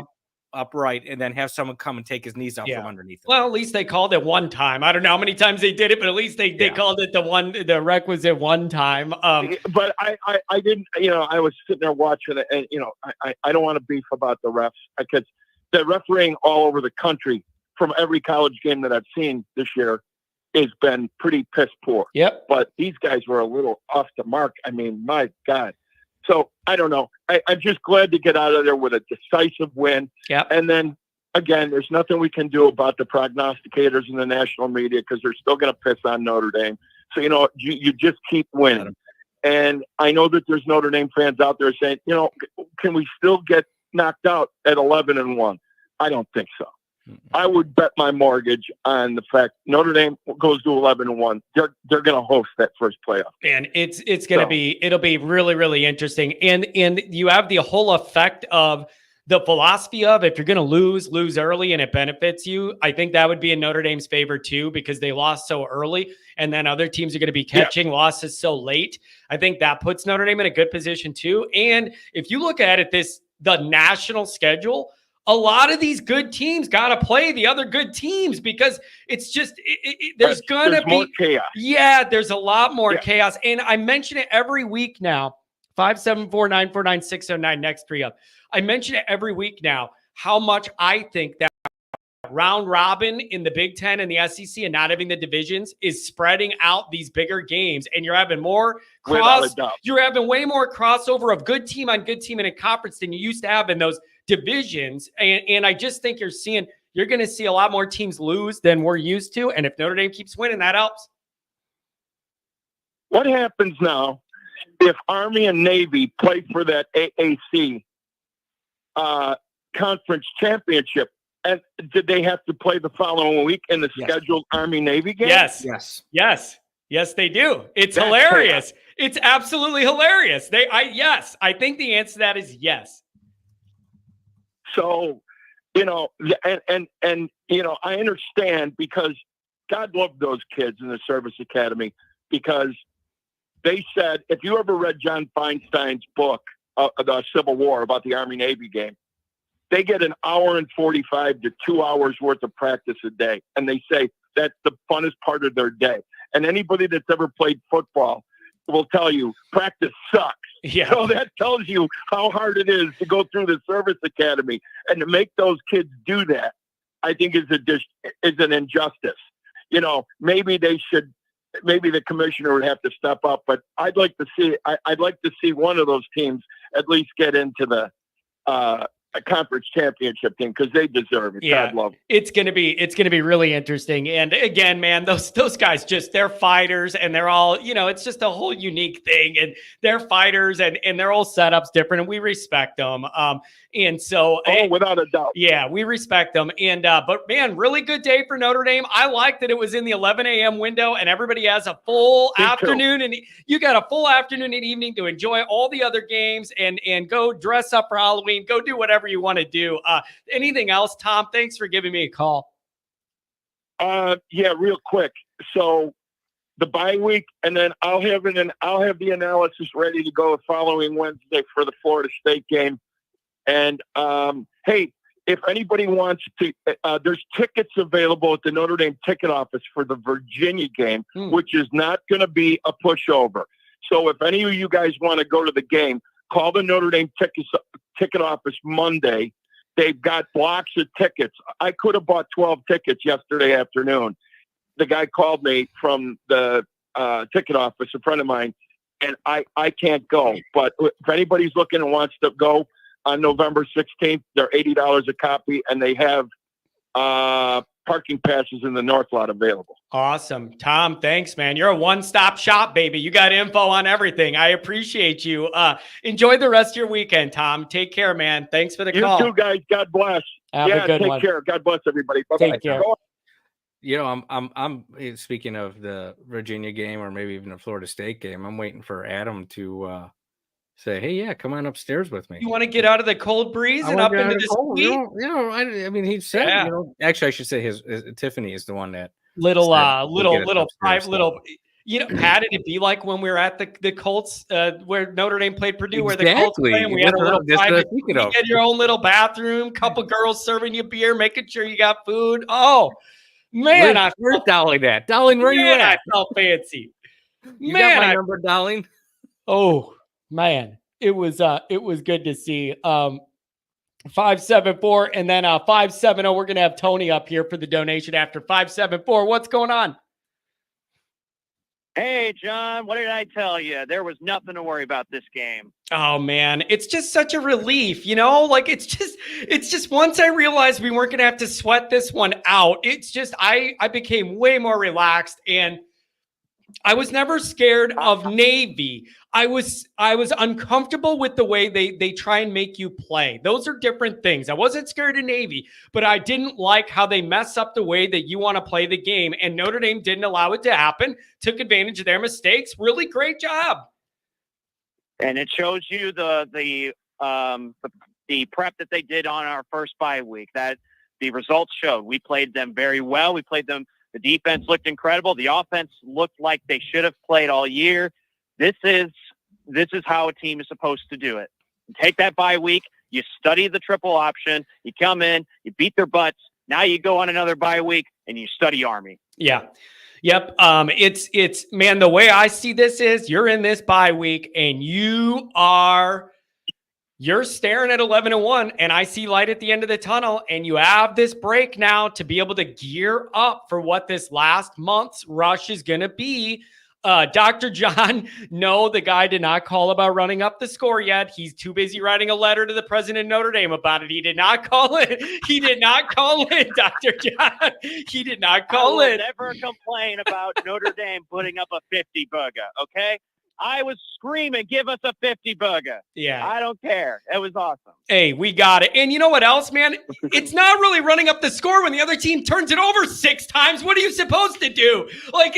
upright and then have someone come and take his knees out from underneath him. Well, at least they called it one time. I don't know how many times they did it, but at least they called it the requisite one time. But I didn't, I was sitting there watching it, and I don't want to beef about the refs because the refereeing all over the country from every college game that I've seen this year has been pretty piss poor. Yep. But these guys were a little off the mark. I mean, my God. So I don't know. I'm just glad to get out of there with a decisive win. Yep. And then again, there's nothing we can do about the prognosticators in the national media because they're still going to piss on Notre Dame. So, you just keep winning. And I know that there's Notre Dame fans out there saying, can we still get knocked out at 11-1? I don't think so. I would bet my mortgage on the fact Notre Dame goes to 11-1. They're going to host that first playoff. And it's going to it'll be really, really interesting. And you have the whole effect of the philosophy of if you're going to lose early and it benefits you. I think that would be in Notre Dame's favor too, because they lost so early and then other teams are going to be catching losses so late. I think that puts Notre Dame in a good position too. And if you look at it, the national schedule, a lot of these good teams got to play the other good teams because it's just there's going to be more chaos. Yeah, there's a lot more chaos. And I mention it every week now. 574-949-609 next 3 up. I mention it every week now how much I think that round robin in the Big Ten and the SEC and not having the divisions is spreading out these bigger games, and you're having more you're having way more crossover of good team on good team in a conference than you used to have in those divisions. And I just think you're going to see a lot more teams lose than we're used to. And if Notre Dame keeps winning, that helps. What happens now if Army and Navy play for that AAC conference championship? And did they have to play the following week in the scheduled Army-Navy game? Yes, they do. It's hilarious. It's absolutely hilarious. I think the answer to that is yes. So, and I understand because God loved those kids in the service academy because they said, if you ever read John Feinstein's book, The Civil War, about the Army-Navy game, they get an hour and 45 to 2 hours worth of practice a day. And they say that's the funnest part of their day. And anybody that's ever played football will tell you practice sucks. Yeah. So that tells you how hard it is to go through the service academy, and to make those kids do that, I think is an injustice. Maybe the commissioner would have to step up, but I'd like to see one of those teams at least get into the a conference championship team because they deserve it. Yeah, God love them. It's gonna be really interesting. And again, man, those guys they're fighters, and they're all it's just a whole unique thing, and they're fighters, and their whole setup's different, and we respect them. And so, without a doubt, yeah, we respect them. And but man, really good day for Notre Dame. I like that it was in the 11 a.m. window, and everybody has a full afternoon, and you got a full afternoon and evening to enjoy all the other games and go dress up for Halloween, go do whatever you want to do. Anything else, Tom? Thanks for giving me a call. Yeah, real quick. So the bye week, and then I'll have the analysis ready to go the following Wednesday for the Florida State game. And hey, if anybody wants to, there's tickets available at the Notre Dame ticket office for the Virginia game, which is not going to be a pushover. So if any of you guys want to go to the game, call the Notre Dame ticket office Monday. They've got blocks of tickets. I could have bought 12 tickets yesterday afternoon. The guy called me from the ticket office, a friend of mine, and I can't go. But if anybody's looking and wants to go on November 16th, they're $80 a copy, and they have parking passes in the North Lot available. Awesome. Tom, thanks, man. You're a one-stop shop, baby. You got info on everything. I appreciate you. Enjoy the rest of your weekend, Tom. Take care, man. Thanks for the call. You too, guys. God bless. Have a good one. Take care. God bless everybody. Bye-bye. Take care. You know, I'm speaking of the Virginia game or maybe even the Florida State game. I'm waiting for Adam to say, "Hey, yeah, come on upstairs with me." You want to get out of the cold breeze and up into the sweet? You know, I mean, he said, you know, actually, I should say his Tiffany is the one that little private little. You know, how did it be like when we were at the Colts, where Notre Dame played Purdue, where the Colts play, and we had a little private, you had your own little bathroom, couple girls serving you beer, making sure you got food. Oh, man, where's Darling at? Darling, where you at? I felt fancy. You got my number, Darling? Oh, man, it was good to see. 574 and then 570. We're gonna have Tony up here for the donation after 574. What's going on? Hey, John, what did I tell you? There was nothing to worry about this game. Oh, man, it's just such a relief, you know? Like, it's just once I realized we weren't going to have to sweat this one out, it's just I became way more relaxed, and I was never scared of Navy. I was uncomfortable with the way they try and make you play. Those are different things. I wasn't scared of Navy, but I didn't like how they mess up the way that you want to play the game. And Notre Dame didn't allow it to happen, took advantage of their mistakes. Really great job. And it shows you the prep that they did on our first bye week, that the results showed. We played them very well. We played them. The defense looked incredible. The offense looked like they should have played all year. This is how a team is supposed to do it. You take that bye week, you study the triple option, you come in, you beat their butts. Now you go on another bye week and you study Army. Yeah. Yep. It's man, the way I see this is you're in this bye week and you're staring at 11-1, and I see light at the end of the tunnel, and you have this break now to be able to gear up for what this last month's rush is going to be. Dr. John, no, the guy did not call about running up the score yet. He's too busy writing a letter to the president of Notre Dame about it. He did not call it. He did not call it, Dr. John. He did not call it. I will never complain about Notre Dame putting up a 50 burger, okay? I was screaming, give us a 50 burger. Yeah. I don't care. It was awesome. Hey, we got it. And you know what else, man? It's not really running up the score when the other team turns it over 6 times. What are you supposed to do? Like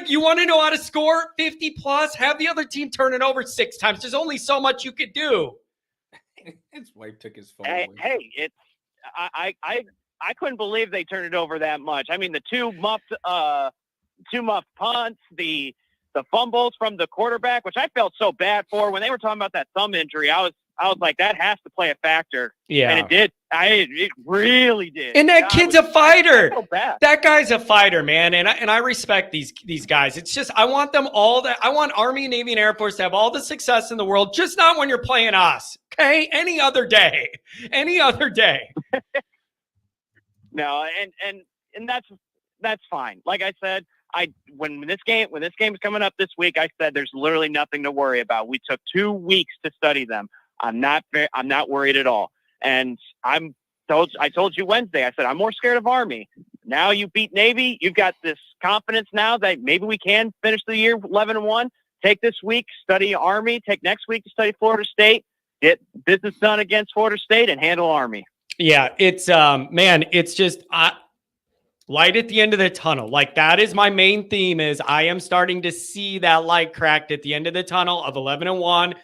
you want to know how to score 50 plus? Have the other team turn it over 6 times. There's only so much you could do. His wife took his phone away. It's I couldn't believe they turned it over that much. I mean, the two muffed punts, the fumbles from the quarterback, which I felt so bad for. When they were talking about that thumb injury, I was like, that has to play a factor. Yeah. And it did. It really did. And that kid's a fighter. That guy's a fighter, man. And I respect these guys. It's just, I want them all I want Army, Navy, and Air Force to have all the success in the world, just not when you're playing us. Okay. Any other day. No. And that's fine. Like I said, when this game is coming up this week, I said there's literally nothing to worry about. We took 2 weeks to study them. I'm not worried at all. And I told you Wednesday, I said I'm more scared of Army. Now you beat Navy, you've got this confidence now that maybe we can finish the year 11-1. Take this week, study Army. Take next week to study Florida State. Get business done against Florida State and handle Army. Yeah, it's man, it's just light at the end of the tunnel. Like, that is my main theme, is I am starting to see that light cracked at the end of the tunnel of 11-1.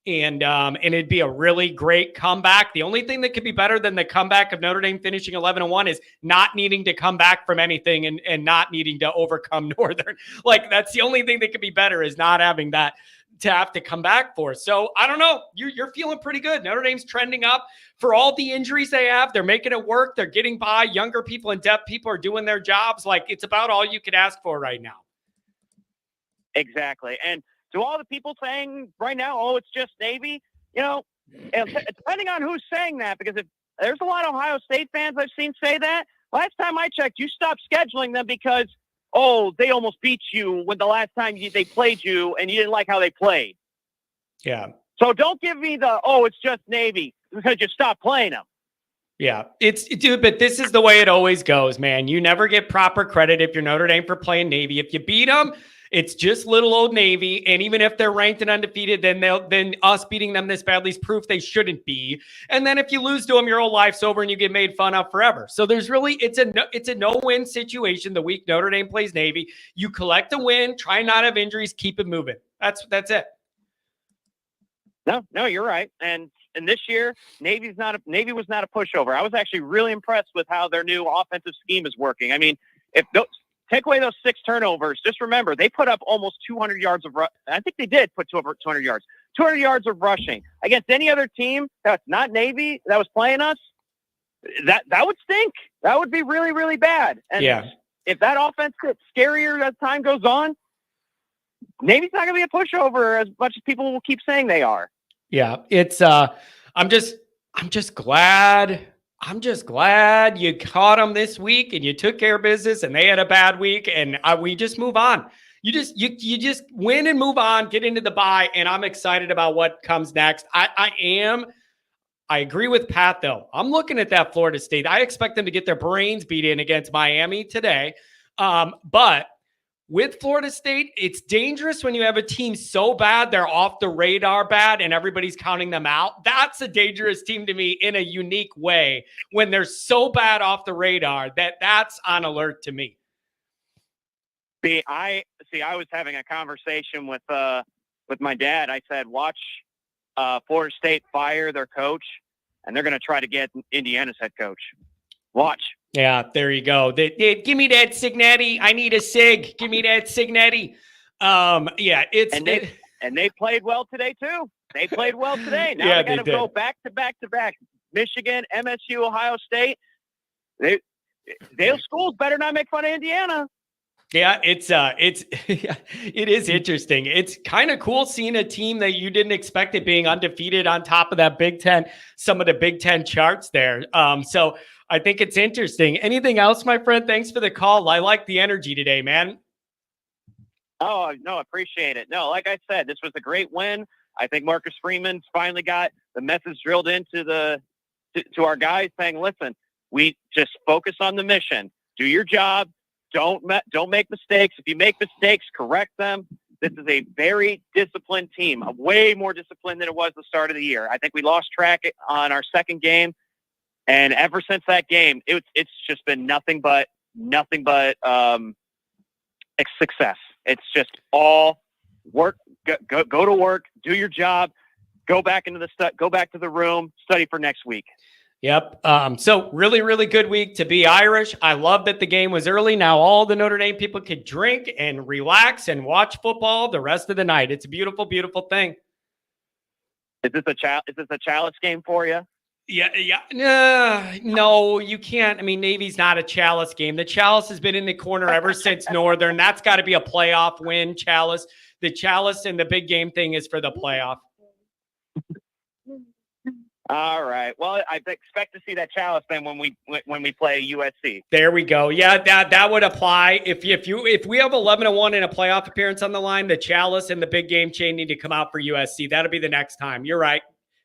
And it'd be a really great comeback. The only thing that could be better than the comeback of Notre Dame finishing 11-1 is not needing to come back from anything and not needing to overcome Northern. Like, that's the only thing that could be better, is not having that to have to come back for. So I don't know. You're feeling pretty good. Notre Dame's trending up for all the injuries they have. They're making it work. They're getting by. Younger people and depth people are doing their jobs. Like, it's about all you could ask for right now. Exactly. And to all the people saying right now, oh, it's just Navy, you know, depending on who's saying that, because if there's a lot of Ohio State fans I've seen say that. Last time I checked, you stopped scheduling them because, oh, they almost beat you when the last time they played you and you didn't like how they played. Yeah. So don't give me the, oh, it's just Navy, because you stopped playing them. Yeah, dude, but this is the way it always goes, man. You never get proper credit if you're Notre Dame for playing Navy. If you beat them, it's just little old Navy. And even if they're ranked and undefeated, then us beating them this badly is proof they shouldn't be. And then if you lose to them, your whole life's over and you get made fun of forever. So there's really, it's a no-win situation the week Notre Dame plays Navy. You collect a win, try not to have injuries, keep it moving. That's it. No, you're right. And this year, Navy was not a pushover. I was actually really impressed with how their new offensive scheme is working. I mean, take away those 6 turnovers, just remember, they put up almost 200 yards of I think they did put over 200 yards. 200 yards of rushing. Against any other team that's not Navy that was playing us, that would stink. That would be really, really bad. And if that offense gets scarier as time goes on, Navy's not going to be a pushover as much as people will keep saying they are. Yeah, it's I'm just glad you caught them this week and you took care of business and they had a bad week and we just move on. You just win and move on, get into the bye, and I'm excited about what comes next. I agree with Pat though. I'm looking at that Florida State. I expect them to get their brains beat in against Miami today. But with Florida State, it's dangerous when you have a team so bad they're off the radar bad and everybody's counting them out. That's a dangerous team to me in a unique way when they're so bad off the radar that's on alert to me. I was having a conversation with my dad. I said, watch Florida State fire their coach, and they're going to try to get Indiana's head coach. Watch. Yeah, there you go. Give me that Signetti. I need a Sig. Give me that Signetti. And they played well today too. They played well today. Now they got to go back to back to back. Michigan, MSU, Ohio State. Those schools better not make fun of Indiana. Yeah, it is interesting. It's kind of cool seeing a team that you didn't expect it being undefeated on top of that Big Ten, some of the Big Ten charts there. So I think it's interesting. Anything else, my friend? Thanks for the call. I like the energy today, man. Oh, no, appreciate it. No, like I said, this was a great win. I think Marcus Freeman's finally got the message drilled into to our guys saying, listen, we just focus on the mission. Do your job. Don't make mistakes. If you make mistakes, correct them. This is a very disciplined team, way more disciplined than it was the start of the year. I think we lost track on our second game. And ever since that game, it's just been nothing but success. It's just all work. Go to work. Do your job. Go back to the room. Study for next week. Yep. So really, really good week to be Irish. I love that the game was early. Now all the Notre Dame people could drink and relax and watch football the rest of the night. It's a beautiful, beautiful thing. Is this a chalice game for you? Yeah. No, you can't. I mean, Navy's not a chalice game. The chalice has been in the corner ever since Northern. That's got to be a playoff win, chalice. The chalice and the big game thing is for the playoff. All right. Well, I expect to see that chalice then when we play USC. There we go. Yeah, that would apply. If we have 11-1 in a playoff appearance on the line, the chalice and the big game chain need to come out for USC. That'll be the next time. You're right.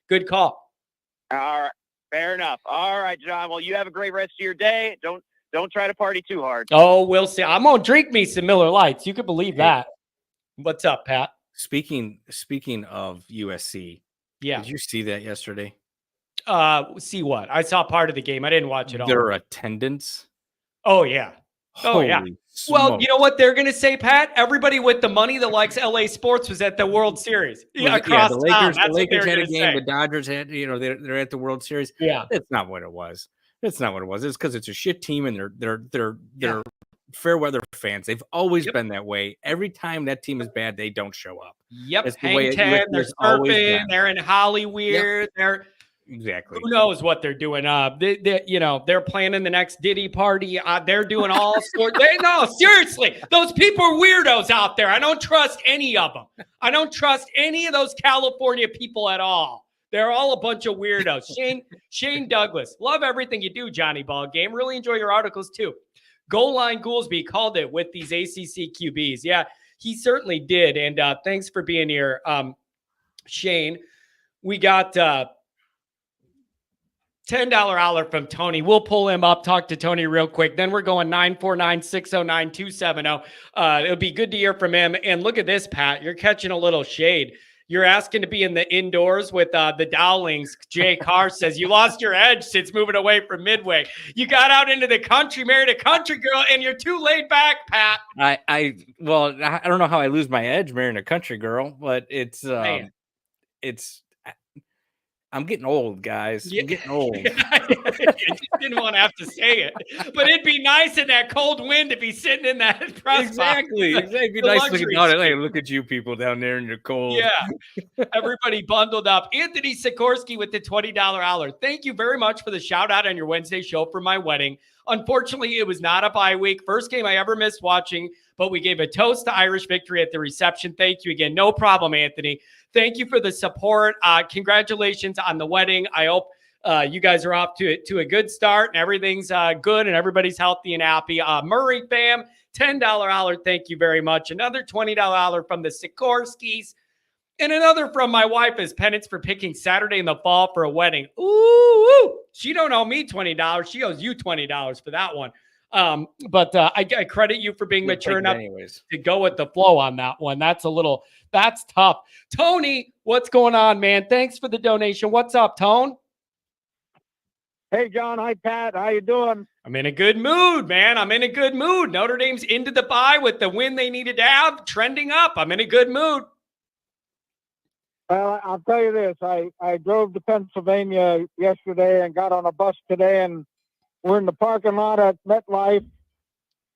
Good call. All right. Fair enough. All right, John. Well, you have a great rest of your day. Don't try to party too hard. Oh, we'll see. I'm gonna drink me some Miller Lights. You could believe that. What's up, Pat? Speaking of USC, yeah. Did you see that yesterday? See what? I saw part of the game. I didn't watch it all. Their attendance. Oh yeah. Holy yeah. smokes. Well, you know what they're going to say, Pat? Everybody with the money that likes LA sports was at the World Series. Across the town. Lakers had a game. Say. The Dodgers had, they're at the World Series. Yeah. That's not what it was. It's because it's a shit team and they're fair weather fans. They've always been that way. Every time that team is bad, they don't show up. Yep. That's the way Hang 10, they're always surfing, been. they're in Hollywood, they're exactly. who knows what they're doing? They're planning the next Diddy party. They're doing all sorts. No, seriously, those people are weirdos out there. I don't trust any of them. I don't trust any of those California people at all. They're all a bunch of weirdos. Shane Douglas, love everything you do, Johnny Ball Game. Really enjoy your articles too. Goal Line Goolsby called it with these ACC QBs. Yeah, he certainly did. And thanks for being here, Shane. We got $10 holler from Tony. We'll pull him up, talk to Tony real quick. Then we're going 949-609-270. It'll be good to hear from him. And look at this, Pat. You're catching a little shade. You're asking to be in the indoors with the Dowlings. Jay Carr says, you lost your edge since moving away from Midway. You got out into the country, married a country girl, and you're too laid back, Pat. I don't know how I lose my edge marrying a country girl, but I'm getting old, guys. I'm getting old. I just didn't want to have to say it. But it'd be nice in that cold wind to be sitting in that press Exactly. box. It'd be nice looking down. Hey, look at you people down there in your cold. Yeah. Everybody bundled up. Anthony Sikorsky with the $20 hour. Thank you very much for the shout out on your Wednesday show for my wedding. Unfortunately, it was not a bye week. First game I ever missed watching, but we gave a toast to Irish victory at the reception. Thank you again. No problem, Anthony. Thank you for the support. Congratulations on the wedding. I hope you guys are off to a good start and everything's good and everybody's healthy and happy. Murray fam, $10 holler. Thank you very much. Another $20 holler from the Sikorskis. And another from my wife as penance for picking Saturday in the fall for a wedding. Ooh, she don't owe me $20. She owes you $20 for that one. But I credit you for being mature enough to go with the flow on that one. That's tough. Tony, what's going on, man? Thanks for the donation. What's up, Tone? Hey, John. Hi, Pat. How you doing? I'm in a good mood, man. I'm in a good mood. Notre Dame's into the bye with the win they needed to have, trending up. I'm in a good mood. Well, I'll tell you this. I drove to Pennsylvania yesterday and got on a bus today, and we're in the parking lot at MetLife,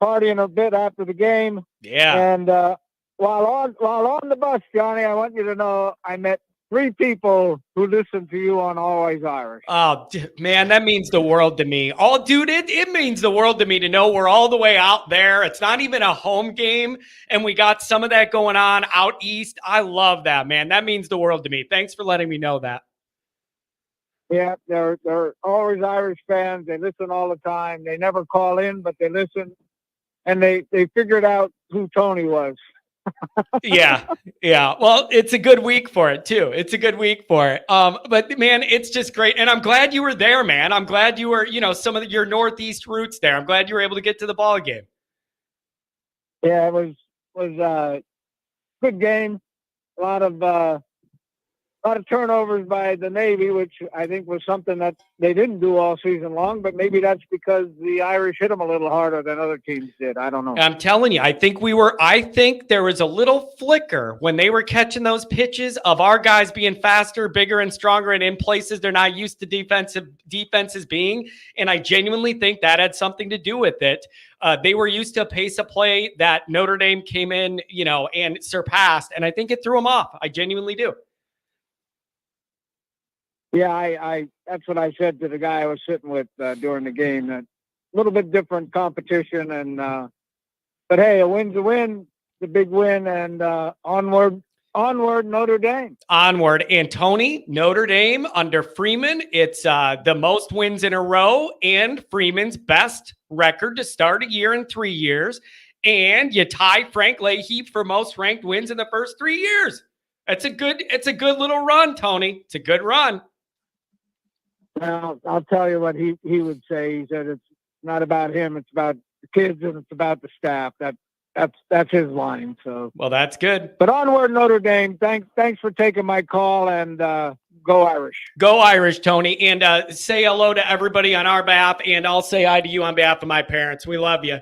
partying a bit after the game. Yeah. And while on the bus, Johnny, I want you to know I met 3 people who listen to you on Always Irish. Oh, man, that means the world to me. It means the world to me to know we're all the way out there. It's not even a home game, and we got some of that going on out east. I love that, man. That means the world to me. Thanks for letting me know that. Yeah, they're Always Irish fans. They listen all the time. They never call in, but they listen, and they figured out who Tony was. Yeah. Well, it's a good week for it too. But man, it's just great. And I'm glad you were there, man. I'm glad you were, some of your Northeast roots there. I'm glad you were able to get to the ball game. Yeah, it was a good game. A lot of turnovers by the Navy, which I think was something that they didn't do all season long, but maybe that's because the Irish hit them a little harder than other teams did. I don't know. I'm telling you, I think there was a little flicker when they were catching those pitches of our guys being faster, bigger, and stronger, and in places they're not used to defenses being. And I genuinely think that had something to do with it. They were used to a pace of play that Notre Dame came in, and surpassed. And I think it threw them off. I genuinely do. Yeah, I that's what I said to the guy I was sitting with during the game. That a little bit different competition, and but hey, a win's a win, the big win, and onward, Notre Dame. Onward, and Tony, Notre Dame under Freeman, it's the most wins in a row, and Freeman's best record to start a year in 3 years, and you tie Frank Leahy for most ranked wins in the first 3 years. It's a good little run, Tony. It's a good run. Well, I'll tell you what he would say. He said it's not about him; it's about the kids and it's about the staff. That's his line. So well, that's good. But onward, Notre Dame. Thanks for taking my call, and go Irish. Go Irish, Tony, and say hello to everybody on our behalf, and I'll say hi to you on behalf of my parents. We love you.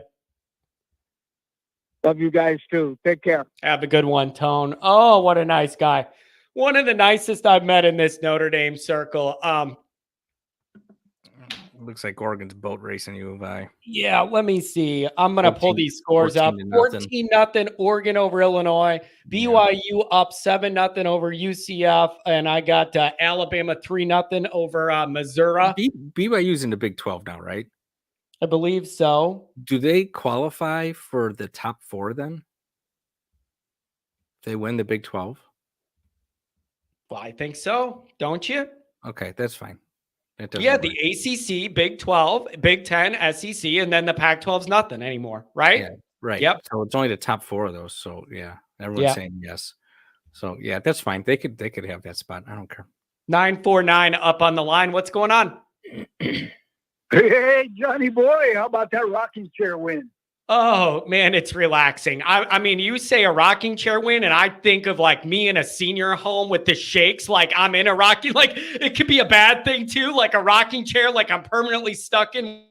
Love you guys too. Take care. Have a good one, Tone. Oh, what a nice guy. One of the nicest I've met in this Notre Dame circle. Looks like Oregon's boat racing U of I. Yeah, let me see. I'm going to pull 14 these scores up. 14-0. 14-0 Oregon over Illinois. BYU up 7-0 over UCF. And I got Alabama 3-0 over Missouri. BYU's in the Big 12 now, right? I believe so. Do they qualify for the top 4 then? They win the Big 12? Well, I think so. Don't you? Okay, that's fine. Yeah, the ACC, Big 12, Big 10, SEC, and then the Pac-12's nothing anymore, right? Yeah, right. Yep. So it's only the top 4 of those. So yeah, everyone's saying yes. So yeah, that's fine. They could have that spot. I don't care. 949 up on the line. What's going on? Hey, Johnny boy, how about that rocking chair win? Oh, man, it's relaxing. I mean, you say a rocking chair win, and I think of like me in a senior home with the shakes, like I'm in a rocking, like it could be a bad thing too, like a rocking chair, like I'm permanently stuck in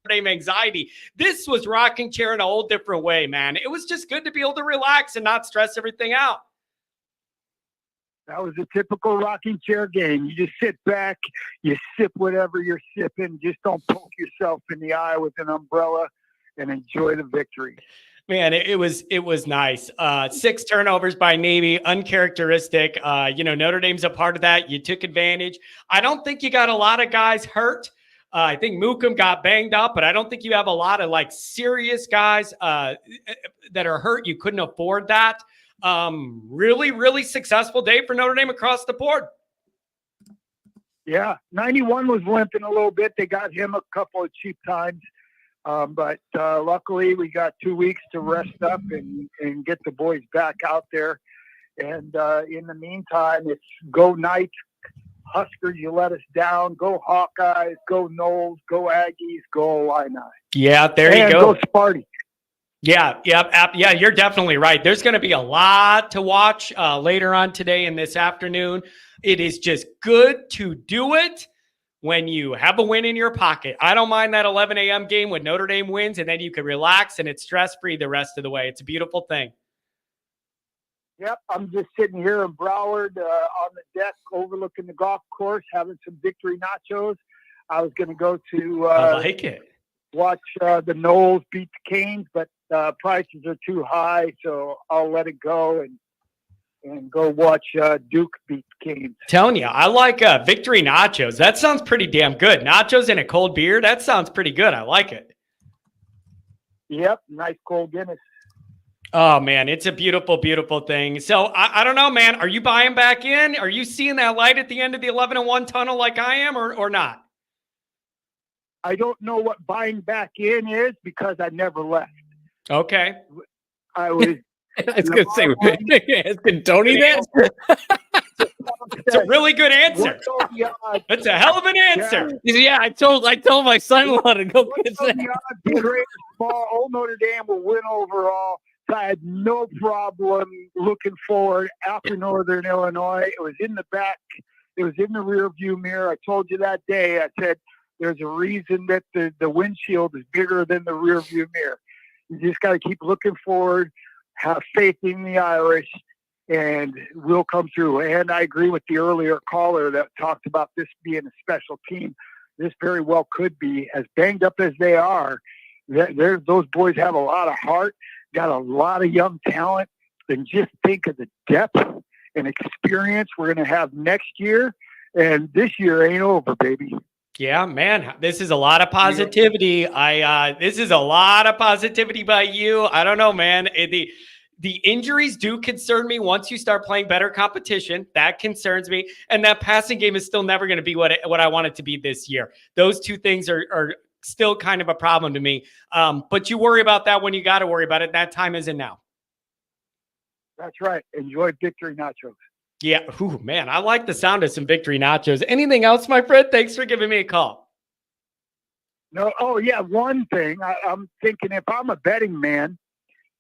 anxiety. This was rocking chair in a whole different way, man. It was just good to be able to relax and not stress everything out. That was a typical rocking chair game. You just sit back, you sip whatever you're sipping, just don't poke yourself in the eye with an umbrella, and enjoy the victory. Man, it was nice. 6 turnovers by Navy, uncharacteristic. Notre Dame's a part of that. You took advantage. I don't think you got a lot of guys hurt. I think Mookum got banged up, but I don't think you have a lot of like serious guys that are hurt. You couldn't afford that. Really, really successful day for Notre Dame across the board. Yeah, 91 was limping a little bit. They got him a couple of cheap times. But luckily, we got 2 weeks to rest up and get the boys back out there. And in the meantime, it's go Knights, Huskers, you let us down. Go Hawkeyes, go Noles, go Aggies, go Illini. Yeah, there you go. Go Sparty. Yeah, you're definitely right. There's going to be a lot to watch later on today and this afternoon. It is just good to do it when you have a win in your pocket. I don't mind that 11 a.m. game when Notre Dame wins, and then you can relax and it's stress-free the rest of the way. It's a beautiful thing. Yep, I'm just sitting here in Broward on the deck overlooking the golf course, having some victory nachos. I was going to go to I like it. Watch the Noles beat the Canes, but prices are too high, so I'll let it go and go watch Duke beat the Canes. Telling you, I like victory nachos. That sounds pretty damn good. Nachos and a cold beer, that sounds pretty good. I like it. Yep, nice cold Guinness. Oh, man, it's a beautiful, beautiful thing. So, I don't know, man. Are you buying back in? Are you seeing that light at the end of the 11-1 tunnel like I am or not? I don't know what buying back in is because I never left. Okay. I was... I was going to say, can Tony that? It's a really good answer. That's a hell of an answer. Yeah, I told my son-in-law to go get that. Old Notre Dame will win overall. I had no problem looking forward after Northern Illinois. It was in the back. It was in the rear view mirror. I told you that day. I said, there's a reason that the windshield is bigger than the rear view mirror. You just got to keep looking forward, have faith in the Irish, and we'll come through. And I agree with the earlier caller that talked about this being a special team. This very well could be, as banged up as they are. Those boys have a lot of heart, got a lot of young talent, and just think of the depth and experience we're going to have next year. And this year ain't over, baby. Yeah, man, this is a lot of positivity. This is a lot of positivity by you. I don't know, man. The injuries do concern me once you start playing better competition. That concerns me. And that passing game is still never going to be what I want it to be this year. Those two things are still kind of a problem to me. But you worry about that when you got to worry about it. That time isn't now. That's right. Enjoy victory nachos. Yeah. Ooh, man, I like the sound of some victory nachos. Anything else, my friend? Thanks for giving me a call. No. Oh, yeah. One thing I'm thinking, if I'm a betting man,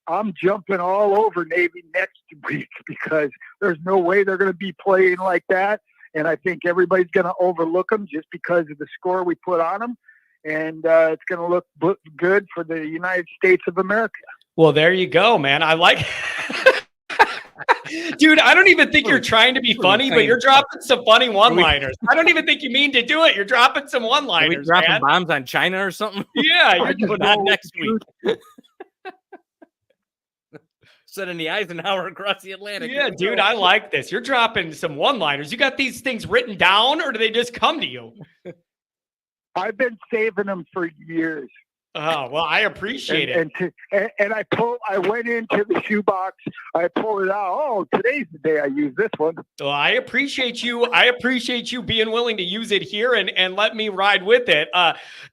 I'm jumping all over Navy next week because there's no way they're going to be playing like that. And I think everybody's going to overlook them just because of the score we put on them. And it's going to look good for the United States of America. Well, there you go, man. I like Dude, I don't even think you're trying to be funny, but you're dropping some funny one-liners. I don't even think you mean to do it. You're dropping some one-liners. Are we dropping man. bombs on China or something? Yeah, you're you're doing that next week. Sending the Eisenhower across the Atlantic. Yeah, dude, I like this. You're dropping some one-liners. You got these things written down, or do they just come to you? I've been saving them for years. Oh, well, I appreciate it. And I went into the shoebox. I pulled it out. Oh, today's the day I use this one. Well, I appreciate you. I appreciate you being willing to use it here and let me ride with it.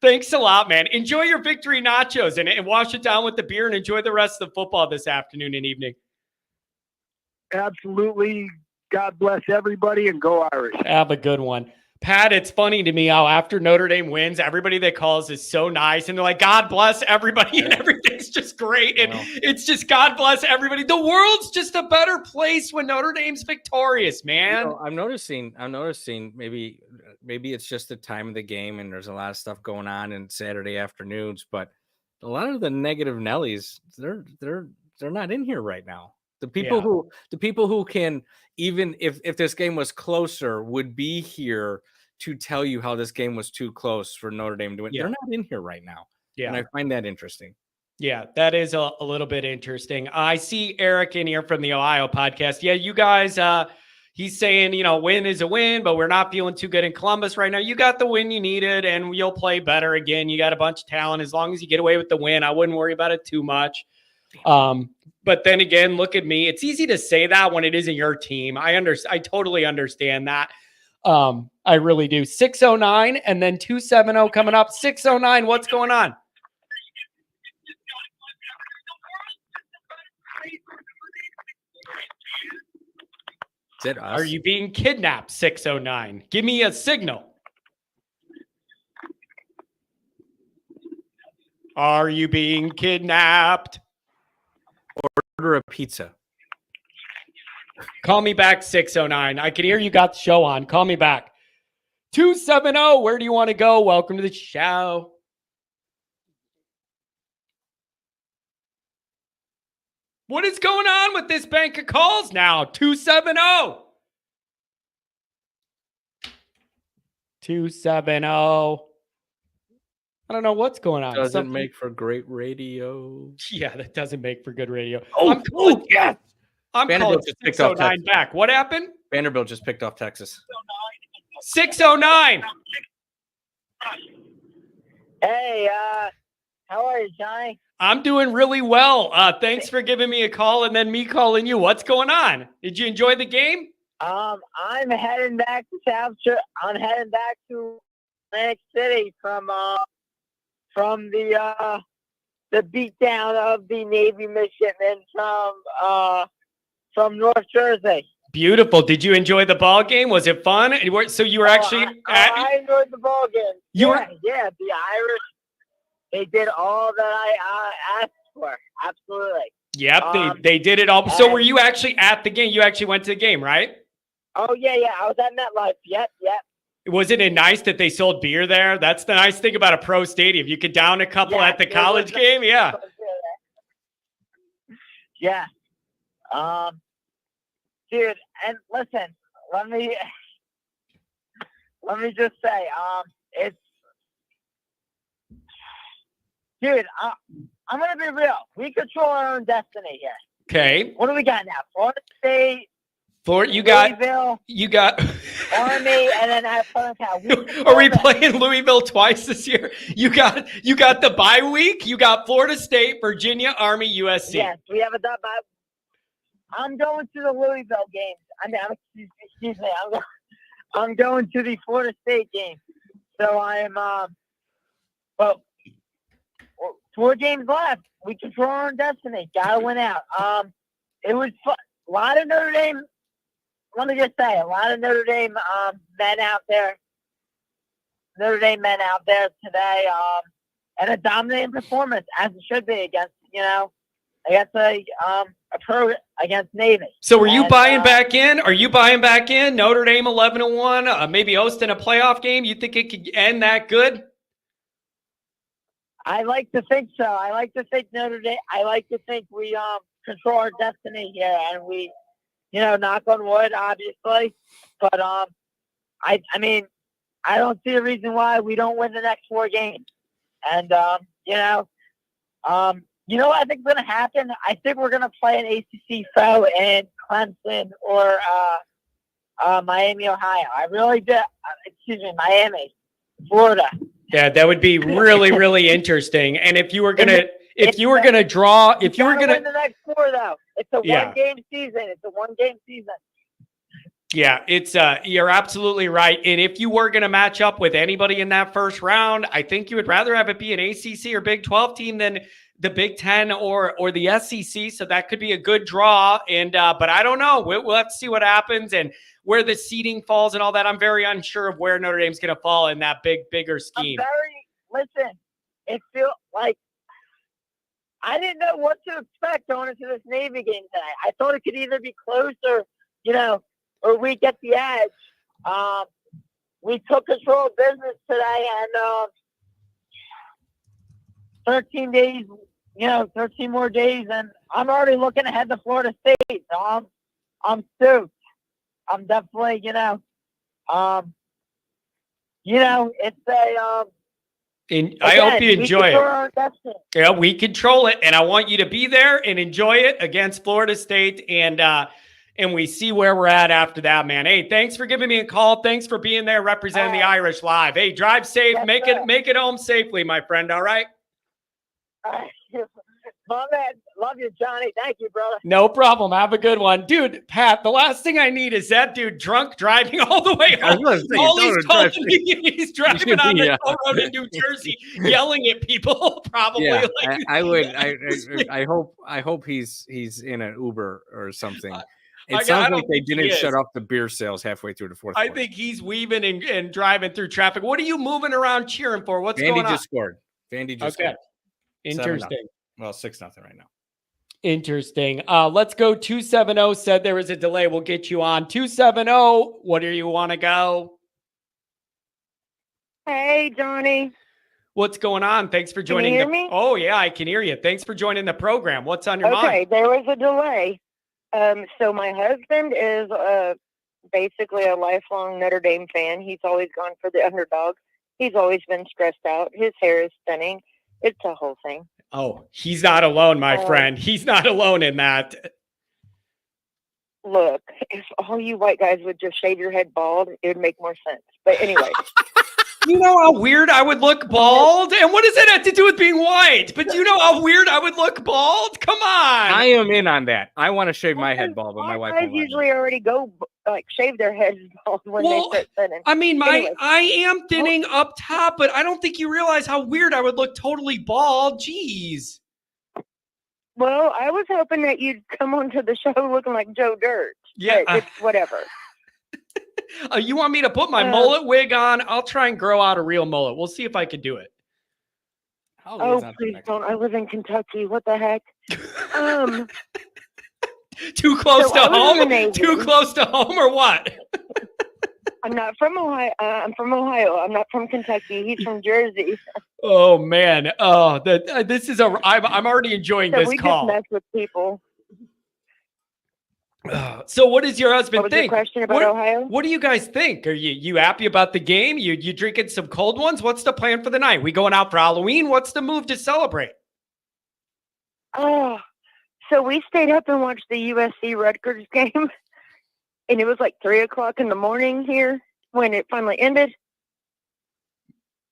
Thanks a lot, man. Enjoy your victory nachos and wash it down with the beer and enjoy the rest of the football this afternoon and evening. Absolutely. God bless everybody and go Irish. Have a good one. Pat, it's funny to me how after Notre Dame wins, everybody that calls is so nice. And they're like, God bless everybody. And everything's just great. And it's just God bless everybody. The world's just a better place when Notre Dame's victorious, man. You know, I'm noticing maybe it's just the time of the game and there's a lot of stuff going on in Saturday afternoons. But a lot of the negative Nellies, they're not in here right now. The people who can, even if this game was closer, would be here to tell you how this game was too close for Notre Dame to win. They're not in here right now. Yeah. And I find that interesting. Yeah, that is a little bit interesting. I see Eric in here from the Ohio podcast. Yeah, you guys, he's saying, win is a win, but we're not feeling too good in Columbus right now. You got the win you needed, and you'll play better again. You got a bunch of talent. As long as you get away with the win, I wouldn't worry about it too much. But then again, look at me. It's easy to say that when it isn't your team. I totally understand that. I really do. 609 and then 270 coming up. 609, what's going on? Is it us? Are you being kidnapped? 609. Give me a signal. Are you being kidnapped? Order a pizza. Call me back, 609. I can hear you got the show on. Call me back. 270, where do you want to go? Welcome to the show. What is going on with this bank of calls now? 270. 270. I don't know what's going on. Doesn't make for great radio. Yeah, that doesn't make for good radio. Yes. I'm calling 609 back. What happened? Vanderbilt just picked off Texas. 609. Hey, how are you, Johnny? I'm doing really well. Thanks for giving me a call and then me calling you. What's going on? Did you enjoy the game? I'm heading back to I'm heading back to Atlantic City from the beatdown of the Navy midshipmen from North Jersey. Beautiful. Did you enjoy the ball game? Was it fun? So you were actually I enjoyed the ball game. Yeah, the Irish, they did all that I asked for. Absolutely. Yep, they did it all. So were you actually at the game? You actually went to the game, right? Oh, yeah. I was at MetLife. Yep. Wasn't it nice that they sold beer there? That's the nice thing about a pro stadium. You could down a couple at the college game. Yeah. Yeah. Dude, and listen, let me just say, dude, I'm gonna be real. We control our own destiny here. Okay. What do we got now? Florida State. You got Army, and then have Southern Cal. Are we playing Louisville twice this year? You got the bye week. You got Florida State, Virginia, Army, USC. Yes, we have a bye. I'm going to the Louisville games. Excuse me. I'm going to the Florida State game. So I am. Well, 4 games left. We control our own destiny. Gotta win out. It was fun. A lot of Notre Dame. Let me just say, a lot of Notre Dame men out there. Notre Dame men out there today, and a dominating performance as it should be against against Navy. So are you buying back in? Are you buying back in? Notre Dame 11-1, maybe hosting a playoff game. You think it could end that good? I like to think so. I like to think Notre Dame. I like to think we control our destiny here, and we knock on wood, obviously. But I mean, I don't see a reason why we don't win the next 4 games. And what I think is going to happen? I think we're going to play an ACC foe in Clemson or Miami, Ohio. I really do. Miami, Florida. Yeah, that would be really, really interesting. And if you were gonna win the next 4, though, it's a 1-game season. It's a 1-game season. Yeah, it's you're absolutely right. And if you were going to match up with anybody in that first round, I think you would rather have it be an ACC or Big 12 team than the Big 10 or the SEC. So that could be a good draw. And but I don't know. We'll have to see what happens and where the seeding falls and all that. I'm very unsure of where Notre Dame's going to fall in that bigger scheme. Listen, it feels like I didn't know what to expect going into this Navy game tonight. I thought it could either be close or we get the edge. We took control of business today, and 13 days, 13 more days, and I'm already looking ahead to Florida State. So I'm stoked. I'm definitely, it's a. And I hope you enjoy it. Yeah, we control it, and I want you to be there and enjoy it against Florida State, and we see where we're at after that, man. Hey, thanks for giving me a call. Thanks for being there representing the Irish live. Hey, drive safe. Yes, make it home safely, my friend. All right. My man, love you, Johnny. Thank you, brother. No problem. Have a good one. Dude, Pat, the last thing I need is that dude drunk driving all the way home. All he's calling me, he's driving on the road in New Jersey, yelling at people, probably. Yeah, I hope he's in an Uber or something. It sounds like they didn't shut off the beer sales halfway through the fourth quarter. I think he's weaving and driving through traffic. What are you moving around cheering for? What's going on? Vandy just scored. Scored. Interesting. Well, 6-0 right now. Interesting. Let's go. 270 said there was a delay. We'll get you on. 270. What do you want to go? Hey, Johnny. What's going on? Thanks for joining. Can you hear me? Oh, yeah, I can hear you. Thanks for joining the program. What's on your mind? Okay, there was a delay. So my husband is basically a lifelong Notre Dame fan. He's always gone for the underdog. He's always been stressed out. His hair is thinning. It's a whole thing. Oh, he's not alone, my friend. He's not alone in that. Look, if all you white guys would just shave your head bald, it would make more sense. But anyway. You know how weird I would look bald? And what does that have to do with being white? But do you know how weird I would look bald? Come on. I am in on that. I want to shave my head bald, but my wife guys usually already go shave their heads bald when they start thinning. I mean, I am thinning up top, but I don't think you realize how weird I would look totally bald. Jeez. Well, I was hoping that you'd come onto the show looking like Joe Dirt. Yeah. It's whatever. You want me to put my mullet wig on? I'll try and grow out a real mullet. We'll see if I can do it. Please don't. I live in Kentucky. What the heck? Too close to home? Too close to home or what? I'm not from Ohio. I'm from Ohio. I'm not from Kentucky. He's from Jersey. Oh, man. Oh, this is I'm already enjoying this call. We just mess with people. So what does your husband think? What was your question about Ohio? What do you guys think? Are you happy about the game? You drinking some cold ones? What's the plan for the night? We going out for Halloween? What's the move to celebrate? Oh, so we stayed up and watched the USC Rutgers game. And it was like 3:00 in the morning here when it finally ended.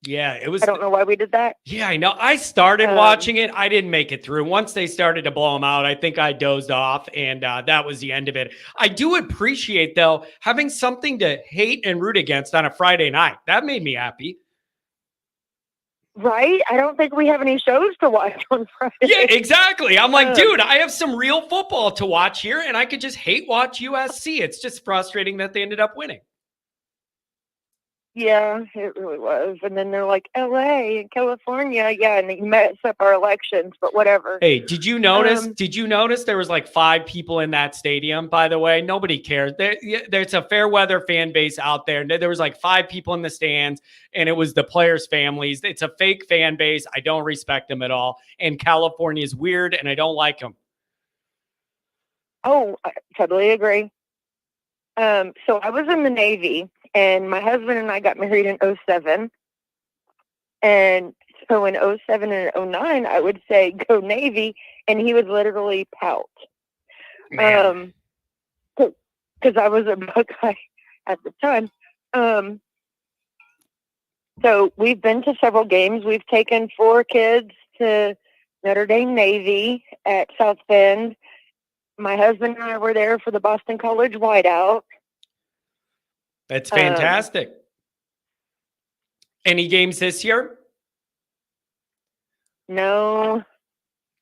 Yeah, it was. I don't know why we did that. Yeah, I know. I started watching it. I didn't make it through. Once they started to blow them out, I think I dozed off, and that was the end of it. I do appreciate, though, having something to hate and root against on a Friday night. That made me happy. Right? I don't think we have any shows to watch on Friday. Yeah, exactly. I'm like, dude, I have some real football to watch here, and I could just hate watch USC. It's just frustrating that they ended up winning. Yeah, it really was. And then they're like, LA and California. Yeah, and they mess up our elections, but whatever. Hey, did you notice? Did you notice there was like 5 people in that stadium, by the way? Nobody cares. There's a fair weather fan base out there. There was like 5 people in the stands, and it was the players' families. It's a fake fan base. I don't respect them at all. And California is weird, and I don't like them. Oh, I totally agree. So I was in the Navy, and my husband and I got married in '07. And so in '07 and '09, I would say go Navy, and he would literally pout. Man. Because I was a Buckeye at the time. So we've been to several games. We've taken 4 kids to Notre Dame Navy at South Bend. My husband and I were there for the Boston College Whiteout. That's fantastic. Any games this year? No,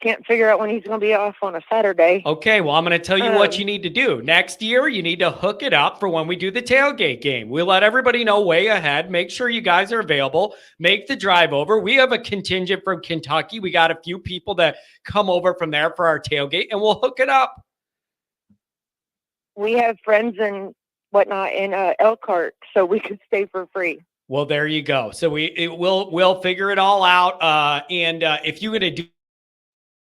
can't figure out when he's going to be off on a Saturday. Okay, well, I'm going to tell you what you need to do. Next year, you need to hook it up for when we do the tailgate game. We'll let everybody know way ahead. Make sure you guys are available. Make the drive over. We have a contingent from Kentucky. We got a few people that come over from there for our tailgate, and we'll hook it up. We have friends and whatnot in Elkhart, so we could stay for free. Well, there you go. So we'll figure it all out. And if you're going to do